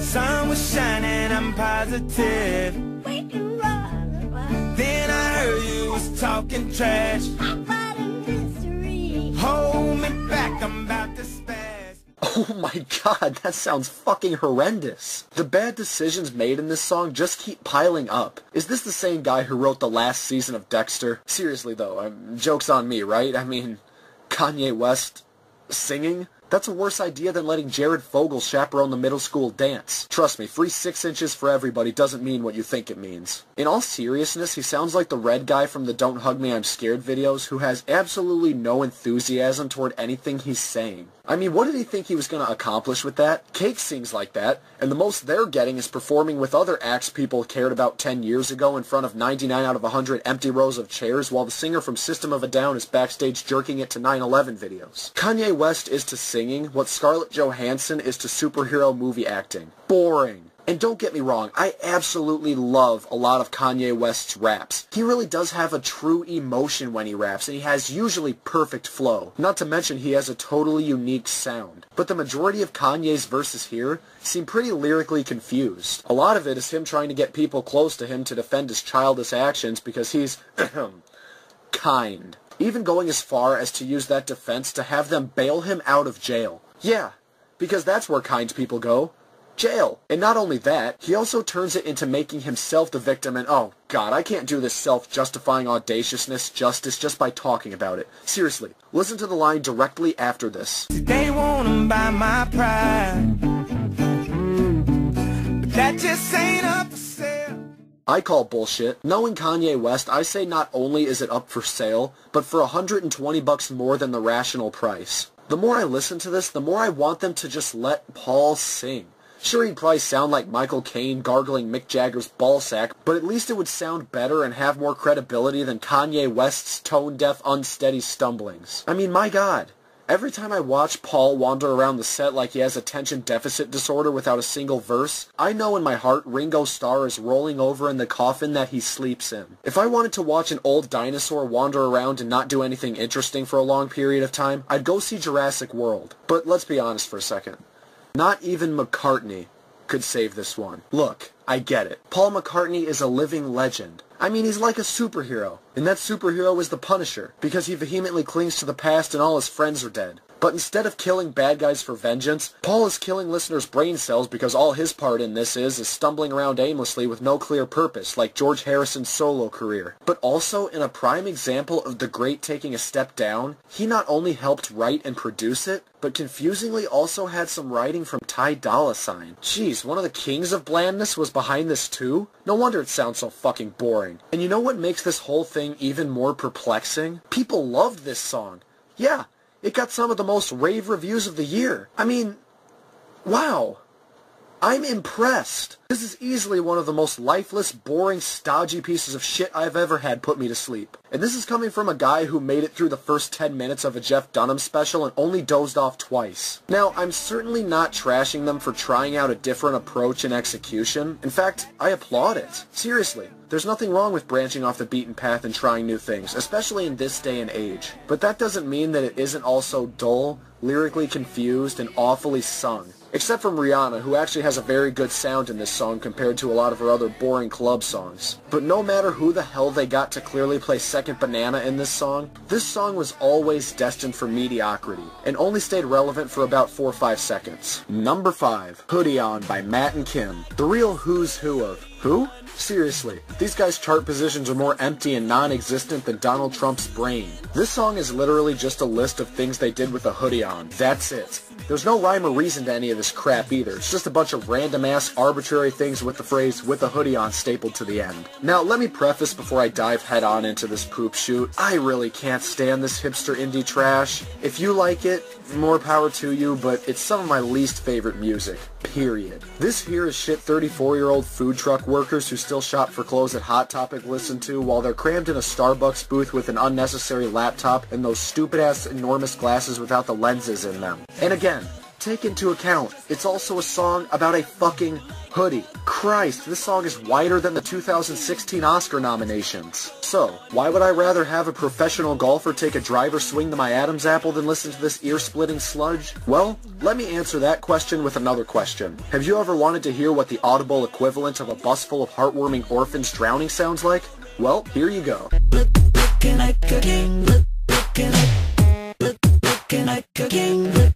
Sun was shining, I'm positive. Then I heard you was talking trash. Hold me back, I'm about to spaz. Oh my god, that sounds fucking horrendous. The bad decisions made in this song just keep piling up. Is this the same guy who wrote the last season of Dexter? Seriously though, joke's on me, right? I mean, Kanye West singing? That's a worse idea than letting Jared Fogle chaperone the middle school dance. Trust me, free 6 inches for everybody doesn't mean what you think it means. In all seriousness, he sounds like the red guy from the Don't Hug Me I'm Scared videos who has absolutely no enthusiasm toward anything he's saying. I mean, what did he think he was going to accomplish with that? Cake sings like that, and the most they're getting is performing with other acts people cared about 10 years ago in front of 99 out of 100 empty rows of chairs while the singer from System of a Down is backstage jerking it to 9/11 videos. Kanye West is to singing what Scarlett Johansson is to superhero movie acting. Boring. And don't get me wrong, I absolutely love a lot of Kanye West's raps. He really does have a true emotion when he raps, and he has usually perfect flow. Not to mention he has a totally unique sound. But the majority of Kanye's verses here seem pretty lyrically confused. A lot of it is him trying to get people close to him to defend his childish actions because he's kind. even going as far as to use that defense to have them bail him out of jail. Yeah, because that's where kind people go. Jail. And not only that, he also turns it into making himself the victim and oh god, I can't do this self-justifying audaciousness justice just by talking about it. Seriously, listen to the line directly after this. They wanna buy my pride, but that just ain't up for sale. I call bullshit. Knowing Kanye West, I say not only is it up for sale, but for $120 more than the rational price. The more I listen to this, the more I want them to just let Paul sing. Sure, he'd probably sound like Michael Caine gargling Mick Jagger's ballsack, but at least it would sound better and have more credibility than Kanye West's tone-deaf, unsteady stumblings. I mean, my god. Every time I watch Paul wander around the set like he has attention deficit disorder without a single verse, I know in my heart Ringo Starr is rolling over in the coffin that he sleeps in. If I wanted to watch an old dinosaur wander around and not do anything interesting for a long period of time, I'd go see Jurassic World. But let's be honest for a second. Not even McCartney could save this one. Look, I get it. Paul McCartney is a living legend. I mean, he's like a superhero. And that superhero is the Punisher, because he vehemently clings to the past and all his friends are dead. But instead of killing bad guys for vengeance, Paul is killing listeners' brain cells because all his part in this is stumbling around aimlessly with no clear purpose, like George Harrison's solo career. But also, in a prime example of the great taking a step down, he not only helped write and produce it, but confusingly also had some writing from Ty Dolla $ign. Jeez, one of the kings of blandness was behind this too? No wonder it sounds so fucking boring. And you know what makes this whole thing even more perplexing? People loved this song. Yeah. It got some of the most rave reviews of the year. I mean, wow. I'm impressed. This is easily one of the most lifeless, boring, stodgy pieces of shit I've ever had put me to sleep. And this is coming from a guy who made it through the first 10 minutes of a Jeff Dunham special and only dozed off twice. Now, I'm certainly not trashing them for trying out a different approach and execution. In fact, I applaud it. Seriously. There's nothing wrong with branching off the beaten path and trying new things, especially in this day and age. But that doesn't mean that it isn't also dull, lyrically confused, and awfully sung. Except from Rihanna, who actually has a very good sound in this song compared to a lot of her other boring club songs. But no matter who the hell they got to clearly play second banana in this song was always destined for mediocrity, and only stayed relevant for about 4 or 5 seconds. Number 5, Hoodie On by Matt and Kim. The real who's who of who? Seriously, these guys' chart positions are more empty and non-existent than Donald Trump's brain. This song is literally just a list of things they did with a hoodie on. That's it. There's no rhyme or reason to any of this crap either. It's just a bunch of random-ass arbitrary things with the phrase, with a hoodie on, stapled to the end. Now, let me preface before I dive head-on into this poop shoot, I really can't stand this hipster indie trash. If you like it, more power to you, but it's some of my least favorite music. Period. This here is shit 34-year-old food truck workers who still shop for clothes at Hot Topic listen to while they're crammed in a Starbucks booth with an unnecessary laptop and those stupid-ass enormous glasses without the lenses in them. And again, take into account, it's also a song about a fucking hoodie. Christ, this song is wider than the 2016 Oscar nominations. So, why would I rather have a professional golfer take a driver swing to my Adam's apple than listen to this ear-splitting sludge? Well, let me answer that question with another question. Have you ever wanted to hear what the audible equivalent of a bus full of heartwarming orphans drowning sounds like? Well, here you go. Looking like a king, looking like a king, looking like a king.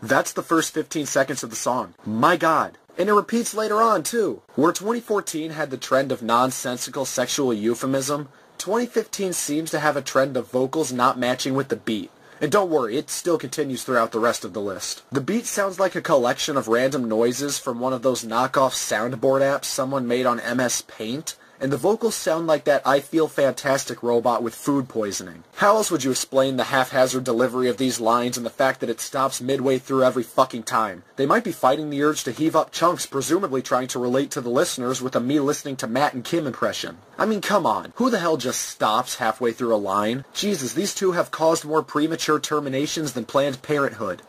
That's the first 15 seconds of the song. My god. And it repeats later on, too. Where 2014 had the trend of nonsensical sexual euphemism, 2015 seems to have a trend of vocals not matching with the beat. And don't worry, it still continues throughout the rest of the list. The beat sounds like a collection of random noises from one of those knockoff soundboard apps someone made on MS Paint, and the vocals sound like that I Feel Fantastic robot with food poisoning. How else would you explain the haphazard delivery of these lines and the fact that it stops midway through every fucking time? They might be fighting the urge to heave up chunks, presumably trying to relate to the listeners with a me listening to Matt and Kim impression. I mean, come on. Who the hell just stops halfway through a line? Jesus, these two have caused more premature terminations than Planned Parenthood.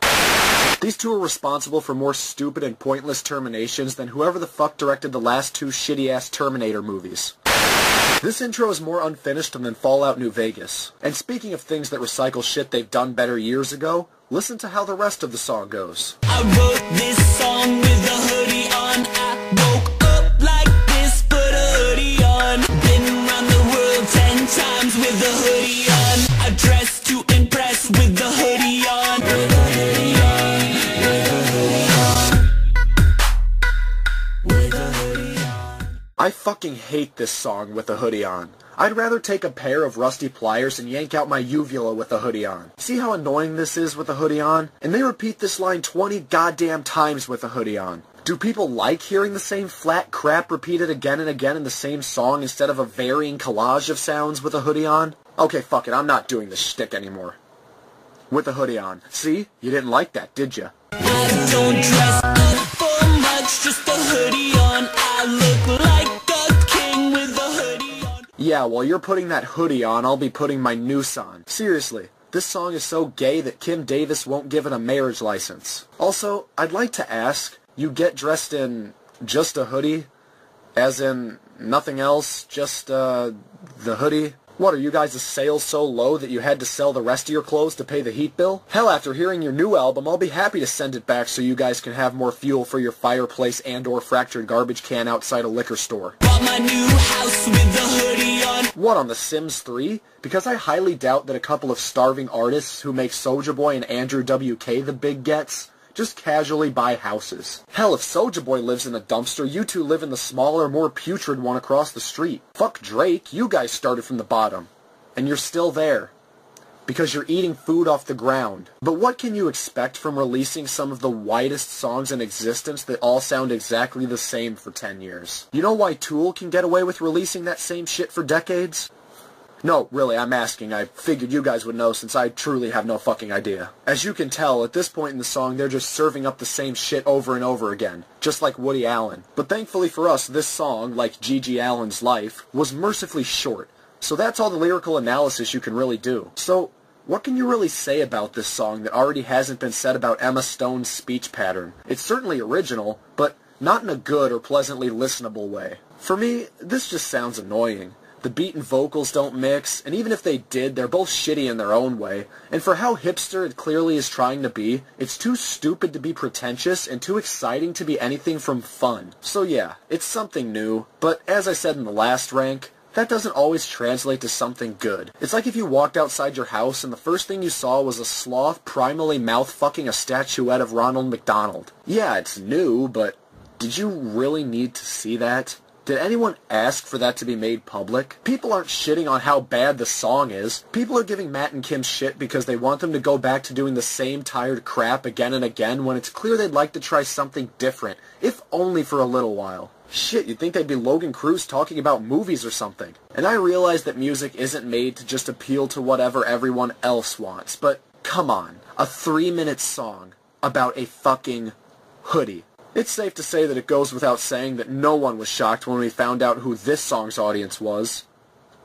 These two are responsible for more stupid and pointless terminations than whoever the fuck directed the last 2 shitty-ass Terminator movies. This intro is more unfinished than Fallout New Vegas. And speaking of things that recycle shit they've done better years ago, listen to how the rest of the song goes. I wrote this song with a hoodie on. I woke up like this, put a hoodie on. Been around the world fucking hate this song with a hoodie on. I'd rather take a pair of rusty pliers and yank out my uvula with a hoodie on. See how annoying this is with a hoodie on? And they repeat this line 20 goddamn times with a hoodie on. Do people like hearing the same flat crap repeated again and again in the same song instead of a varying collage of sounds with a hoodie on? Okay, fuck it, I'm not doing this shtick anymore. With a hoodie on. See? You didn't like that, did ya? I don't dress up for much, just a hoodie on. I look like a king with a hoodie on. Yeah, while you're putting that hoodie on, I'll be putting my noose on. Seriously, this song is so gay that Kim Davis won't give it a marriage license. Also, I'd like to ask, you get dressed in just a hoodie? As in, nothing else, just, the hoodie? What, are you guys' sales so low that you had to sell the rest of your clothes to pay the heat bill? Hell, after hearing your new album, I'll be happy to send it back so you guys can have more fuel for your fireplace and or fractured garbage can outside a liquor store. Bought my new house with a hoodie on. What, on The Sims 3? Because I highly doubt that a couple of starving artists who make Soulja Boy and Andrew WK the big gets just casually buy houses. Hell, if Soulja Boy lives in a dumpster, you two live in the smaller, more putrid one across the street. Fuck Drake, you guys started from the bottom. And you're still there. Because you're eating food off the ground. But what can you expect from releasing some of the whitest songs in existence that all sound exactly the same for 10 years? You know why Tool can get away with releasing that same shit for decades? No, really, I'm asking. I figured you guys would know since I truly have no fucking idea. As you can tell, at this point in the song, they're just serving up the same shit over and over again, just like Woody Allen. But thankfully for us, this song, like G.G. Allen's life, was mercifully short. So that's all the lyrical analysis you can really do. So, what can you really say about this song that already hasn't been said about Emma Stone's speech pattern? It's certainly original, but not in a good or pleasantly listenable way. For me, this just sounds annoying. The beat and vocals don't mix, and even if they did, they're both shitty in their own way. And for how hipster it clearly is trying to be, it's too stupid to be pretentious and too exciting to be anything from fun. So yeah, it's something new, but as I said in the last rank, that doesn't always translate to something good. It's like if you walked outside your house and the first thing you saw was a sloth primally mouth-fucking a statuette of Ronald McDonald. Yeah, it's new, but did you really need to see that? Did anyone ask for that to be made public? People aren't shitting on how bad the song is. People are giving Matt and Kim shit because they want them to go back to doing the same tired crap again and again when it's clear they'd like to try something different, if only for a little while. Shit, you'd think they'd be LoganCrews talking about movies or something. And I realize that music isn't made to just appeal to whatever everyone else wants, but come on, a 3-minute song about a fucking hoodie. It's safe to say that it goes without saying that no one was shocked when we found out who this song's audience was.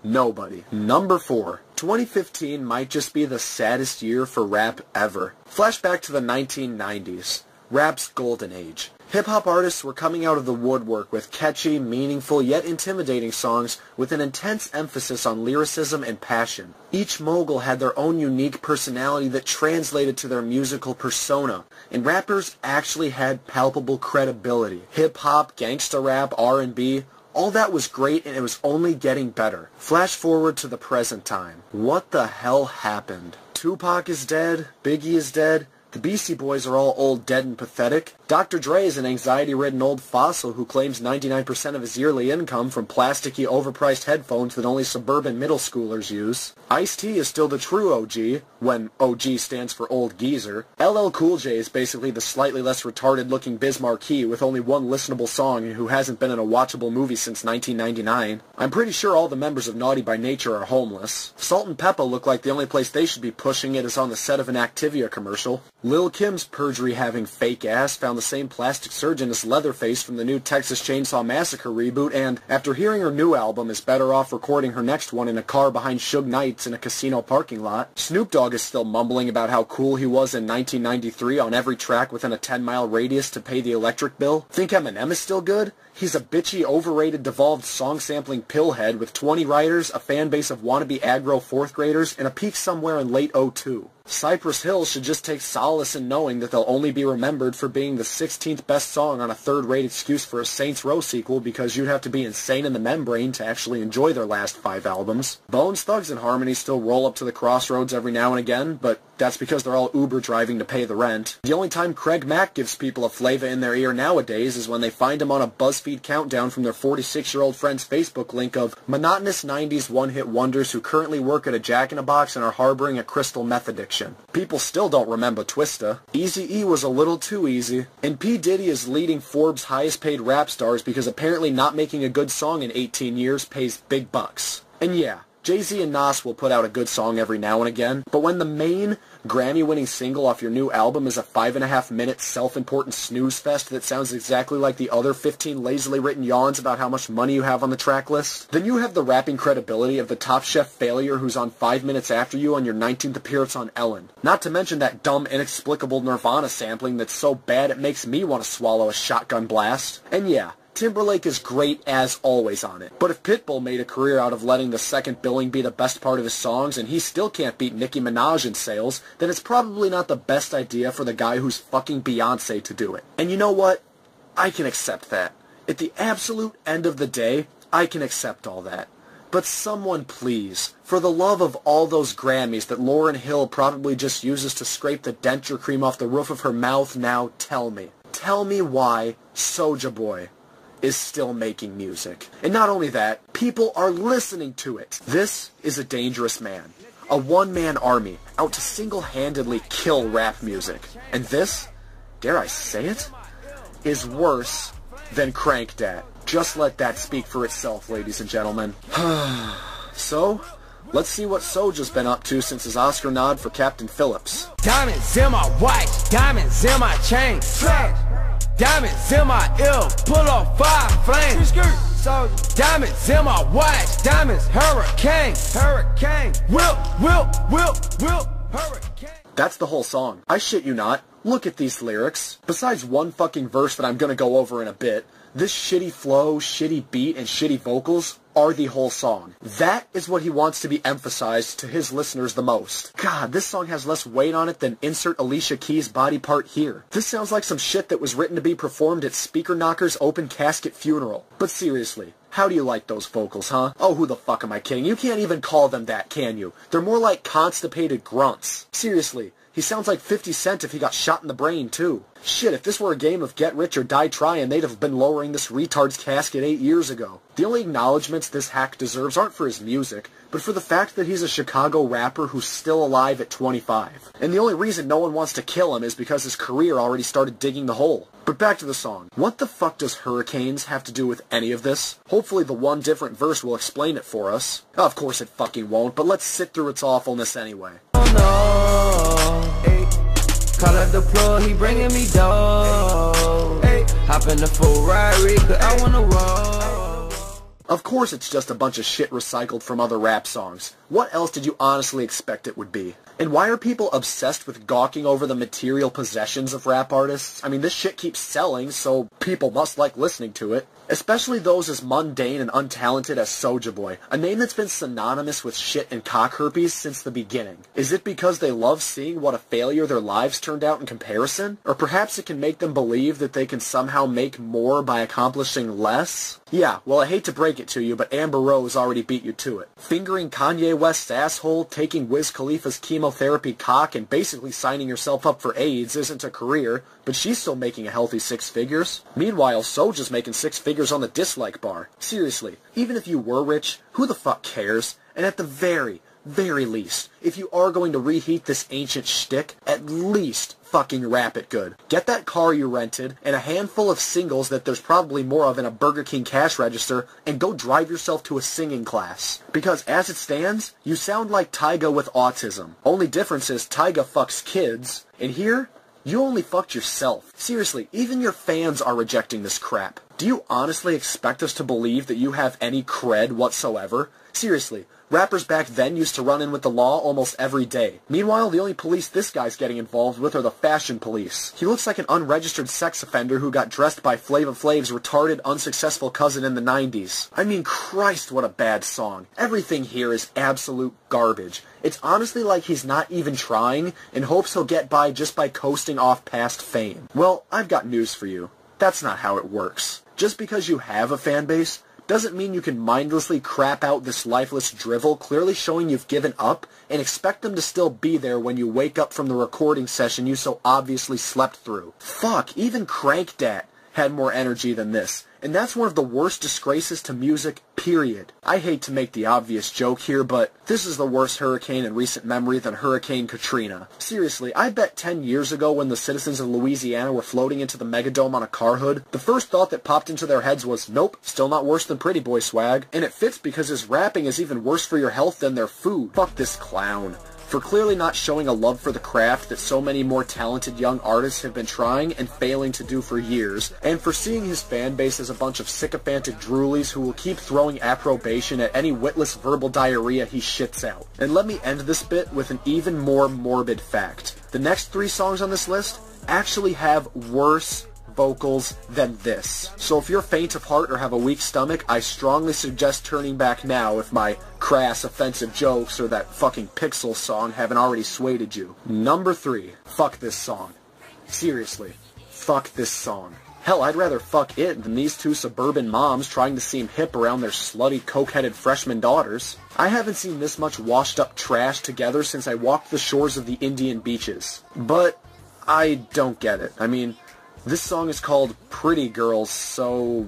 Nobody. Number 4. 2015 might just be the saddest year for rap ever. Flashback to the 1990s. Rap's golden age. Hip-hop artists were coming out of the woodwork with catchy, meaningful, yet intimidating songs with an intense emphasis on lyricism and passion. Each mogul had their own unique personality that translated to their musical persona, and rappers actually had palpable credibility. Hip-hop, gangsta rap, R&B, all that was great and it was only getting better. Flash forward to the present time. What the hell happened? Tupac is dead, Biggie is dead, the Beastie Boys are all old, dead, and pathetic. Dr. Dre is an anxiety-ridden old fossil who claims 99% of his yearly income from plasticky, overpriced headphones that only suburban middle schoolers use. Ice-T is still the true OG, when OG stands for Old Geezer. LL Cool J is basically the slightly less retarded-looking Biz Markie with only one listenable song and who hasn't been in a watchable movie since 1999. I'm pretty sure all the members of Naughty by Nature are homeless. Salt and Peppa look like the only place they should be pushing it is on the set of an Activia commercial. Lil' Kim's perjury-having fake ass found the same plastic surgeon as Leatherface from the new Texas Chainsaw Massacre reboot, and after hearing her new album is better off recording her next one in a car behind Suge Knight's in a casino parking lot. Snoop Dogg is still mumbling about how cool he was in 1993 on every track within a 10-mile radius to pay the electric bill. Think Eminem is still good? He's a bitchy, overrated, devolved song-sampling pillhead with 20 writers, a fan base of wannabe aggro 4th graders, and a peak somewhere in late '02. Cypress Hill should just take solace in knowing that they'll only be remembered for being the 16th best song on a third-rate excuse for a Saints Row sequel because you'd have to be insane in the membrane to actually enjoy their last 5 albums. Bones, Thugs, and Harmony still roll up to the crossroads every now and again, but That's because they're all Uber driving to pay the rent. The only time Craig Mack gives people a flavor in their ear nowadays is when they find him on a BuzzFeed countdown from their 46-year-old friend's Facebook link of monotonous 90s one-hit wonders who currently work at a Jack-in-a-Box and are harboring a crystal meth addiction. People still don't remember Twista. Eazy-E was a little too easy. And P. Diddy is leading Forbes' highest-paid rap stars because apparently not making a good song in 18 years pays big bucks. And yeah, Jay-Z and Nas will put out a good song every now and again, but when the main Grammy-winning single off your new album is a 5.5-minute self-important snooze fest that sounds exactly like the other 15 lazily written yawns about how much money you have on the track list, then you have the rapping credibility of the Top Chef failure who's on 5 minutes after you on your 19th appearance on Ellen. Not to mention that dumb, inexplicable Nirvana sampling that's so bad it makes me want to swallow a shotgun blast. And yeah, Timberlake is great as always on it. But if Pitbull made a career out of letting the second billing be the best part of his songs and he still can't beat Nicki Minaj in sales, then it's probably not the best idea for the guy who's fucking Beyonce to do it. And you know what? I can accept that. At the absolute end of the day, I can accept all that. But someone please, for the love of all those Grammys that Lauryn Hill probably just uses to scrape the denture cream off the roof of her mouth, now tell me. Tell me why Soulja Boy is still making music. And not only that, people are listening to it. This is a dangerous man. A one-man army out to single-handedly kill rap music. And this, dare I say it, is worse than Crank Dat. Just let that speak for itself, ladies and gentlemen. So, let's see what Soulja's been up to since his Oscar nod for Captain Phillips. Diamonds in my watch, diamonds in my chain, flash. Diamonds in my ear, pull off 5 flames. Diamonds in my watch, diamonds, hurricane, hurricane. Whip, hurricane. That's the whole song. I shit you not. Look at these lyrics. Besides one fucking verse that I'm gonna go over in a bit, this shitty flow, shitty beat, and shitty vocals are the whole song. That is what he wants to be emphasized to his listeners the most. God, this song has less weight on it than insert Alicia Keys' body part here. This sounds like some shit that was written to be performed at Speaker Knocker's open casket funeral. But seriously, how do you like those vocals, huh? Oh, who the fuck am I kidding? You can't even call them that, can you? They're more like constipated grunts. Seriously. He sounds like 50 Cent if he got shot in the brain, too. Shit, if this were a game of get rich or die trying, they'd have been lowering this retard's casket 8 years ago. The only acknowledgments this hack deserves aren't for his music, but for the fact that he's a Chicago rapper who's still alive at 25. And the only reason no one wants to kill him is because his career already started digging the hole. But back to the song. What the fuck does hurricanes have to do with any of this? Hopefully the one different verse will explain it for us. Of course it fucking won't, but let's sit through its awfulness anyway. Oh no, hey. Call up the plug, he bringing me dough. Hey. Hop in the Ferrari, cause I wanna roll. Of course it's just a bunch of shit recycled from other rap songs. What else did you honestly expect it would be? And why are people obsessed with gawking over the material possessions of rap artists? I mean, this shit keeps selling, so people must like listening to it. Especially those as mundane and untalented as Soulja Boy, a name that's been synonymous with shit and cock herpes since the beginning. Is it because they love seeing what a failure their lives turned out in comparison? Or perhaps it can make them believe that they can somehow make more by accomplishing less? Yeah, well, I hate to break it to you, but Amber Rose already beat you to it. Fingering Kanye West's asshole, taking Wiz Khalifa's chemotherapy cock, and basically signing yourself up for AIDS isn't a career, but she's still making a healthy 6 figures. Meanwhile, Soulja's making 6 figures on the dislike bar. Seriously, even if you were rich, who the fuck cares? And at the very least, if you are going to reheat this ancient shtick, at least fucking rap it good. Get that car you rented, and a handful of singles that there's probably more of in a Burger King cash register, and go drive yourself to a singing class. Because as it stands, you sound like Tyga with autism. Only difference is Tyga fucks kids, and here, you only fucked yourself. Seriously, even your fans are rejecting this crap. Do you honestly expect us to believe that you have any cred whatsoever? Seriously, rappers back then used to run in with the law almost every day. Meanwhile, the only police this guy's getting involved with are the fashion police. He looks like an unregistered sex offender who got dressed by Flava Flav's retarded, unsuccessful cousin in the 90s. I mean, Christ, what a bad song. Everything here is absolute garbage. It's honestly like he's not even trying, and hopes he'll get by just by coasting off past fame. Well, I've got news for you. That's not how it works. Just because you have a fan base doesn't mean you can mindlessly crap out this lifeless drivel, clearly showing you've given up, and expect them to still be there when you wake up from the recording session you so obviously slept through. Fuck, even Crank Dat had more energy than this, and that's one of the worst disgraces to music, period. I hate to make the obvious joke here, but this is the worst hurricane in recent memory than Hurricane Katrina. Seriously, I bet 10 years ago when the citizens of Louisiana were floating into the megadome on a car hood, the first thought that popped into their heads was, nope, still not worse than Pretty Boy Swag. And it fits because his rapping is even worse for your health than their food. Fuck this clown. For clearly not showing a love for the craft that so many more talented young artists have been trying and failing to do for years, and for seeing his fan base as a bunch of sycophantic droolies who will keep throwing approbation at any witless verbal diarrhea he shits out. And let me end this bit with an even more morbid fact. The next 3 songs on this list actually have worse vocals than this. So if you're faint of heart or have a weak stomach, I strongly suggest turning back now if my crass, offensive jokes or that fucking Pixel song haven't already swayed you. Number 3. Fuck this song. Seriously. Fuck this song. Hell, I'd rather fuck it than these 2 suburban moms trying to seem hip around their slutty, coke-headed freshman daughters. I haven't seen this much washed-up trash together since I walked the shores of the Indian beaches. But I don't get it. I mean, this song is called Pretty Girls, so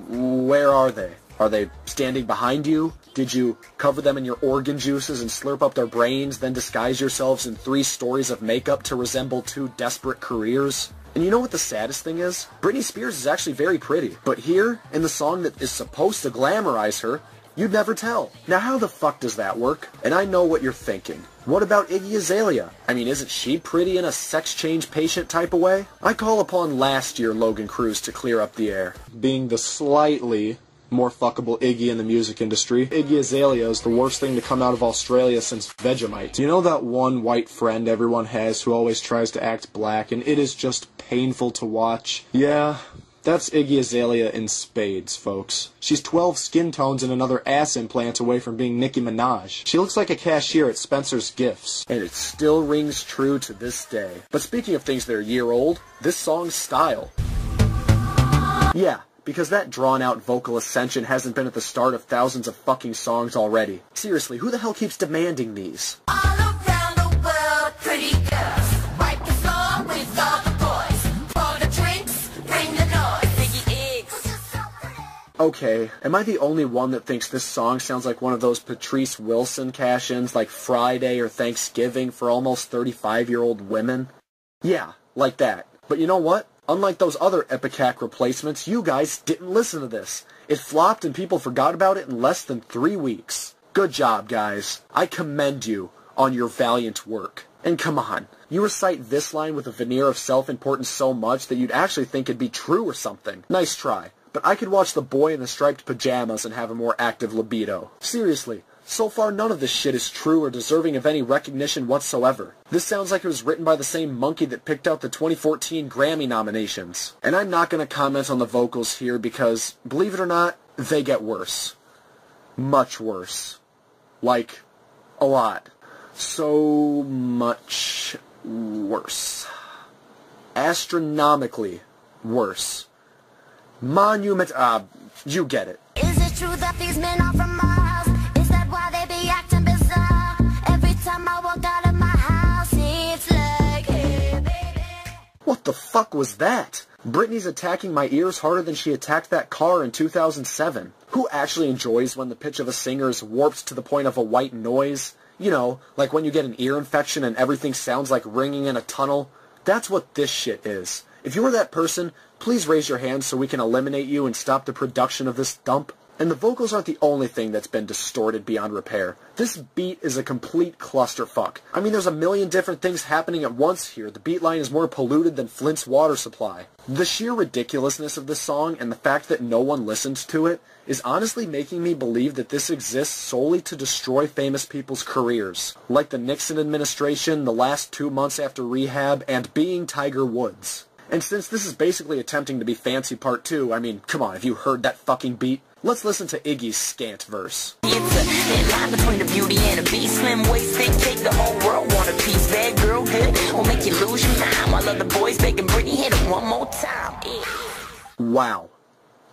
where are they? Are they standing behind you? Did you cover them in your organ juices and slurp up their brains, then disguise yourselves in 3 stories of makeup to resemble 2 desperate careers? And you know what the saddest thing is? Britney Spears is actually very pretty, but here, in the song that is supposed to glamorize her, you'd never tell. Now how the fuck does that work? And I know what you're thinking. What about Iggy Azalea? I mean, isn't she pretty in a sex change patient type of way? I call upon last year LoganCrews to clear up the air. Being the slightly more fuckable Iggy in the music industry, Iggy Azalea is the worst thing to come out of Australia since Vegemite. You know that one white friend everyone has who always tries to act black, and it is just painful to watch? Yeah, that's Iggy Azalea in spades, folks. She's 12 skin tones and another ass implant away from being Nicki Minaj. She looks like a cashier at Spencer's Gifts. And it still rings true to this day. But speaking of things that are a year old, this song's style. Yeah, because that drawn-out vocal ascension hasn't been at the start of thousands of fucking songs already. Seriously, who the hell keeps demanding these? All around the world, pretty girls. Wipe the floor with all the boys. Pour the drinks, bring the noise. Biggie eggs. Okay, am I the only one that thinks this song sounds like one of those Patrice Wilson cash-ins like Friday or Thanksgiving for almost 35-year-old women? Yeah, like that. But you know what? Unlike those other Epicac replacements, you guys didn't listen to this. It flopped and people forgot about it in less than 3 weeks. Good job, guys. I commend you on your valiant work. And come on, you recite this line with a veneer of self-importance so much that you'd actually think it'd be true or something. Nice try. But I could watch The Boy in the Striped Pajamas and have a more active libido. Seriously. So far, none of this shit is true or deserving of any recognition whatsoever. This sounds like it was written by the same monkey that picked out the 2014 Grammy nominations. And I'm not going to comment on the vocals here because, believe it or not, they get worse. Much worse. Like, a lot. So much worse. Astronomically worse. Monument, you get it. Is it true that these men are from Mars? Is that why they be acting bizarre? Every time I walk out of my house, it's like, hey, baby. What the fuck was that? Britney's attacking my ears harder than she attacked that car in 2007. Who actually enjoys when the pitch of a singer is warped to the point of a white noise? You know, like when you get an ear infection and everything sounds like ringing in a tunnel? That's what this shit is. If you are that person, please raise your hand so we can eliminate you and stop the production of this dump. And the vocals aren't the only thing that's been distorted beyond repair. This beat is a complete clusterfuck. I mean, there's a million different things happening at once here. The beat line is more polluted than Flint's water supply. The sheer ridiculousness of this song and the fact that no one listens to it is honestly making me believe that this exists solely to destroy famous people's careers. Like the Nixon administration, the last 2 months after rehab, and being Tiger Woods. And since this is basically attempting to be fancy part 2, I mean, come on, have you heard that fucking beat? Let's listen to Iggy's scant verse. It's a thin line between a beauty and a beast. Slim waist, thick, take the whole world, want a piece. Bad girl, good, will make you lose your mind. While other boys begging Britney, hit it one more time. Yeah. Wow.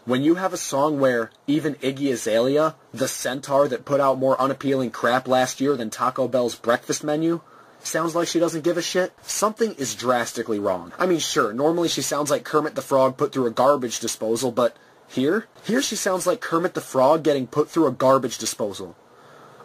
when you have a song where even Iggy Azalea, the centaur that put out more unappealing crap last year than Taco Bell's breakfast menu, sounds like she doesn't give a shit, something is drastically wrong. I mean, sure, normally she sounds like Kermit the Frog put through a garbage disposal, but here she sounds like Kermit the Frog getting put through a garbage disposal.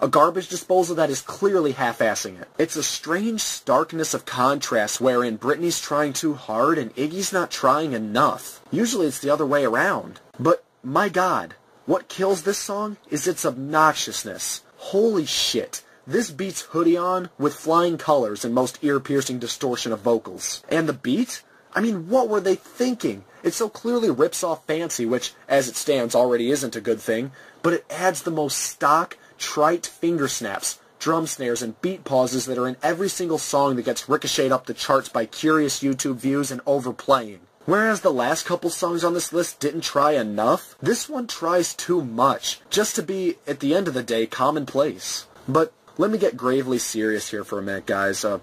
A garbage disposal that is clearly half-assing it. It's a strange starkness of contrast wherein Britney's trying too hard and Iggy's not trying enough. Usually it's the other way around. But, my God, what kills this song is its obnoxiousness. Holy shit. This beats Hoodie On with flying colors and most ear-piercing distortion of vocals. And the beat? I mean, what were they thinking? It so clearly rips off Fancy, which, as it stands, already isn't a good thing, but it adds the most stock, trite finger snaps, drum snares, and beat pauses that are in every single song that gets ricocheted up the charts by curious YouTube views and overplaying. Whereas the last couple songs on this list didn't try enough, this one tries too much, just to be, at the end of the day, commonplace. But let me get gravely serious here for a minute, guys. The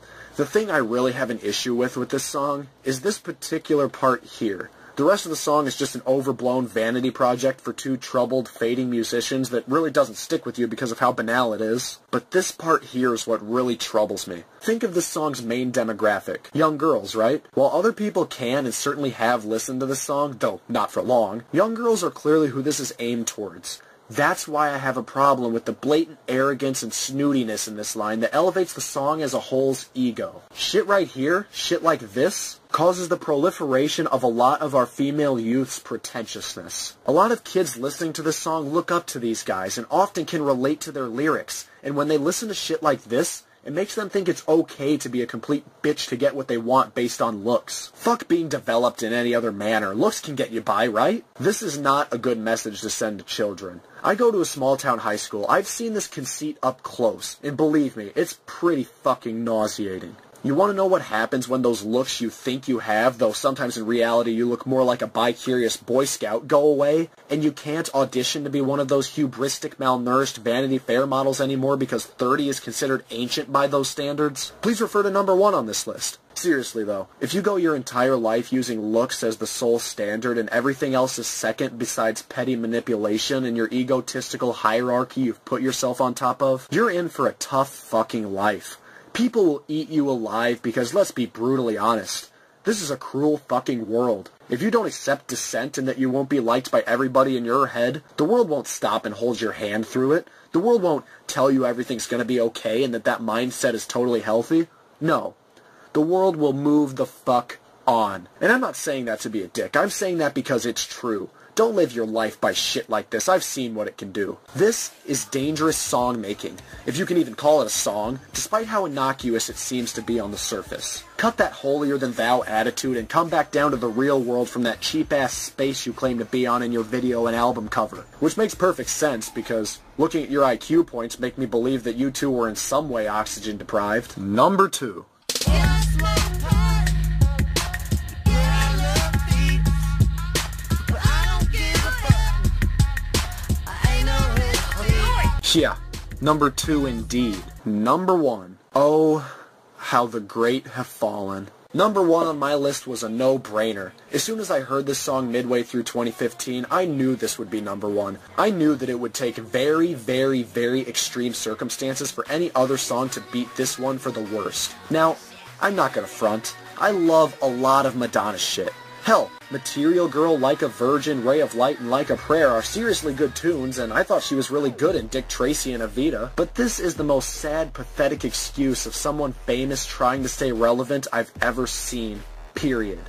thing I really have an issue with this song is this particular part here. The rest of the song is just an overblown vanity project for two troubled, fading musicians that really doesn't stick with you because of how banal it is. But this part here is what really troubles me. Think of this song's main demographic. Young girls, right? While other people can and certainly have listened to this song, though not for long, young girls are clearly who this is aimed towards. That's why I have a problem with the blatant arrogance and snootiness in this line that elevates the song as a whole's ego. Shit right here, shit like this, causes the proliferation of a lot of our female youth's pretentiousness. A lot of kids listening to this song look up to these guys and often can relate to their lyrics, and when they listen to shit like this, it makes them think it's okay to be a complete bitch to get what they want based on looks. Fuck being developed in any other manner. Looks can get you by, right? This is not a good message to send to children. I go to a small-town high school. I've seen this conceit up close, and believe me, it's pretty fucking nauseating. You want to know what happens when those looks you think you have, though sometimes in reality you look more like a bi-curious Boy Scout, go away, and you can't audition to be one of those hubristic, malnourished Vanity Fair models anymore because 30 is considered ancient by those standards? Please refer to number 1 on this list. Seriously though, if you go your entire life using looks as the sole standard and everything else is second besides petty manipulation and your egotistical hierarchy you've put yourself on top of, you're in for a tough fucking life. People will eat you alive because, let's be brutally honest, this is a cruel fucking world. If you don't accept dissent and that you won't be liked by everybody in your head, the world won't stop and hold your hand through it. The world won't tell you everything's gonna be okay and that mindset is totally healthy. No. The world will move the fuck on. And I'm not saying that to be a dick. I'm saying that because it's true. Don't live your life by shit like this. I've seen what it can do. This is dangerous song making, if you can even call it a song, despite how innocuous it seems to be on the surface. Cut that holier-than-thou attitude and come back down to the real world from that cheap-ass space you claim to be on in your video and album cover. Which makes perfect sense, because looking at your IQ points make me believe that you two were in some way oxygen-deprived. Number 2. Yeah, number 2 indeed. Number 1. Oh, how the great have fallen. Number 1 on my list was a no-brainer. As soon as I heard this song midway through 2015, I knew this would be number 1. I knew that it would take very, very, very extreme circumstances for any other song to beat this one for the worst. Now, I'm not gonna front. I love a lot of Madonna shit. Hell, Material Girl, Like a Virgin, Ray of Light, and Like a Prayer are seriously good tunes, and I thought she was really good in Dick Tracy and Evita. But this is the most sad, pathetic excuse of someone famous trying to stay relevant I've ever seen. Period.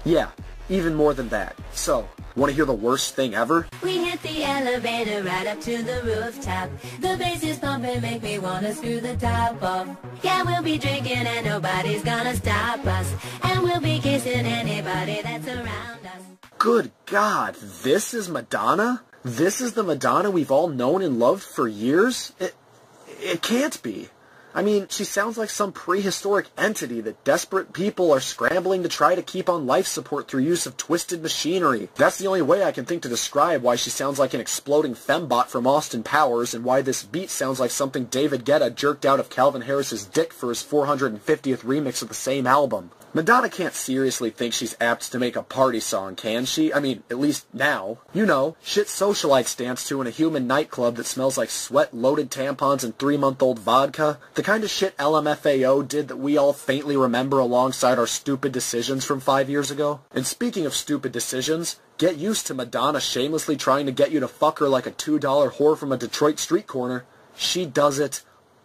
Yeah, even more than that. So, want to hear the worst thing ever? We hit the elevator right up to the rooftop. The bass is pumping, make me wanna screw the top off. Yeah, we'll be drinking and nobody's gonna stop us. And we'll be kissing anybody that's around us. Good God, this is Madonna? This is the Madonna we've all known and loved for years? It can't be. I mean, she sounds like some prehistoric entity that desperate people are scrambling to try to keep on life support through use of twisted machinery. That's the only way I can think to describe why she sounds like an exploding fembot from Austin Powers, and why this beat sounds like something David Guetta jerked out of Calvin Harris's dick for his 450th remix of the same album. Madonna can't seriously think she's apt to make a party song, can she? I mean, at least now. You know, shit socialites dance to in a human nightclub that smells like sweat, loaded tampons, and 3-month-old vodka. The kind of shit LMFAO did that we all faintly remember alongside our stupid decisions from 5 years ago. And speaking of stupid decisions, get used to Madonna shamelessly trying to get you to fuck her like a $2 whore from a Detroit street corner. She does it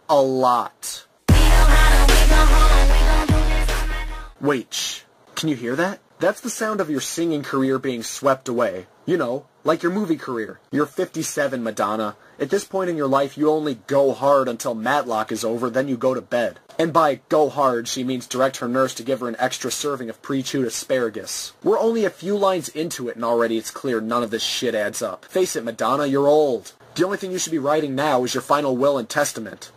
a lot. Wait, shh. Can you hear that? That's the sound of your singing career being swept away. You know, like your movie career. You're 57, Madonna. At this point in your life, you only go hard until Matlock is over, then you go to bed. And by go hard, she means direct her nurse to give her an extra serving of pre-chewed asparagus. We're only a few lines into it, and already it's clear none of this shit adds up. Face it, Madonna, you're old. The only thing you should be writing now is your final will and testament.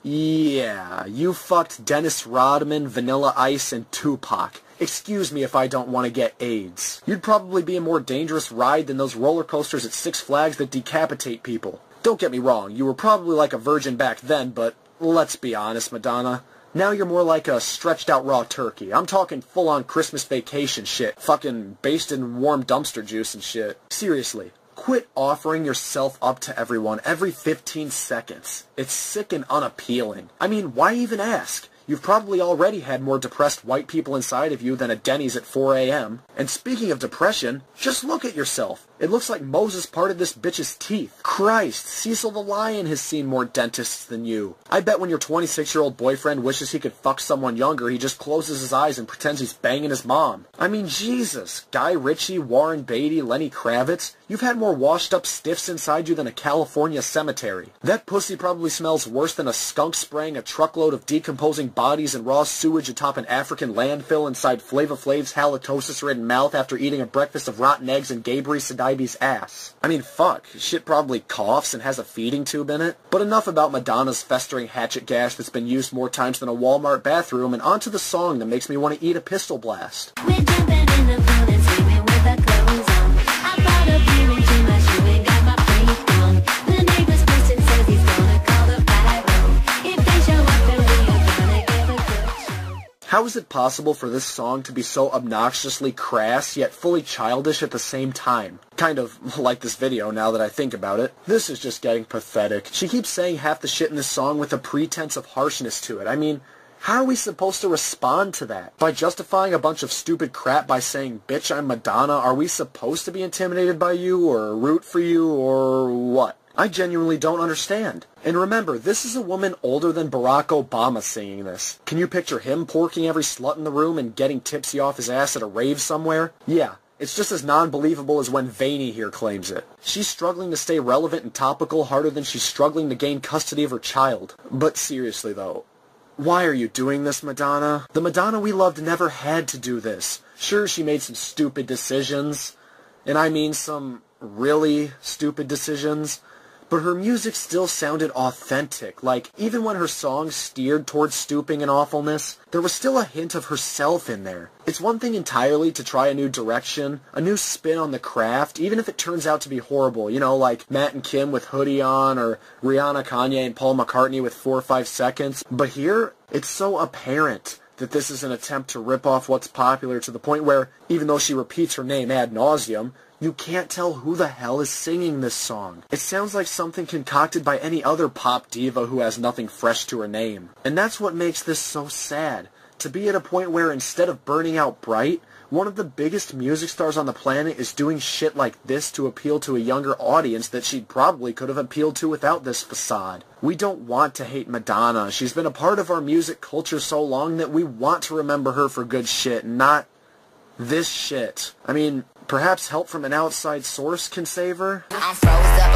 Yeah, you fucked Dennis Rodman, Vanilla Ice, and Tupac. Excuse me if I don't want to get AIDS. You'd probably be a more dangerous ride than those roller coasters at Six Flags that decapitate people. Don't get me wrong, you were probably like a virgin back then, but let's be honest, Madonna. Now you're more like a stretched-out raw turkey. I'm talking full-on Christmas vacation shit. Fucking based in warm dumpster juice and shit. Seriously. Quit offering yourself up to everyone every 15 seconds. It's sick and unappealing. I mean, why even ask? You've probably already had more depressed white people inside of you than a Denny's at 4 a.m. And speaking of depression, just look at yourself. It looks like Moses parted this bitch's teeth. Christ, Cecil the Lion has seen more dentists than you. I bet when your 26-year-old boyfriend wishes he could fuck someone younger, he just closes his eyes and pretends he's banging his mom. I mean, Jesus. Guy Ritchie, Warren Beatty, Lenny Kravitz. You've had more washed-up stiffs inside you than a California cemetery. That pussy probably smells worse than a skunk spraying a truckload of decomposing bodies and raw sewage atop an African landfill inside Flava Flav's halitosis-ridden mouth after eating a breakfast of rotten eggs and Gabriel Sidibe's ass. I mean, fuck. Shit probably coughs and has a feeding tube in it. But enough about Madonna's festering hatchet gash that's been used more times than a Walmart bathroom, and onto the song that makes me want to eat a pistol blast. We're jumping in the pool and swimming with our clothes on. I bought a beer into my shoe and got my freak on. The neighbor's person says he's gonna call the pyro. If they show up, then we are gonna give a good show. How is it possible for this song to be so obnoxiously crass, yet fully childish at the same time? Kind of like this video, now that I think about it. This is just getting pathetic. She keeps saying half the shit in this song with a pretense of harshness to it. I mean, how are we supposed to respond to that? By justifying a bunch of stupid crap by saying, bitch, I'm Madonna? Are we supposed to be intimidated by you, or root for you, or what? I genuinely don't understand. And remember, this is a woman older than Barack Obama singing this. Can you picture him porking every slut in the room and getting tipsy off his ass at a rave somewhere? Yeah. It's just as non-believable as when Vaney here claims it. She's struggling to stay relevant and topical harder than she's struggling to gain custody of her child. But seriously though, why are you doing this, Madonna? The Madonna we loved never had to do this. Sure, she made some stupid decisions, and I mean some really stupid decisions, but her music still sounded authentic. Like, even when her songs steered towards stooping and awfulness, there was still a hint of herself in there. It's one thing entirely to try a new direction, a new spin on the craft, even if it turns out to be horrible, you know, like Matt and Kim with Hoodie On, or Rihanna, Kanye, and Paul McCartney with 4 or 5 Seconds. But here, it's so apparent that this is an attempt to rip off what's popular to the point where, even though she repeats her name ad nauseum, you can't tell who the hell is singing this song. It sounds like something concocted by any other pop diva who has nothing fresh to her name. And that's what makes this so sad. To be at a point where instead of burning out bright, one of the biggest music stars on the planet is doing shit like this to appeal to a younger audience that she probably could have appealed to without this facade. We don't want to hate Madonna. She's been a part of our music culture so long that we want to remember her for good shit, not this shit. I mean, perhaps help from an outside source can save her? I'm froze up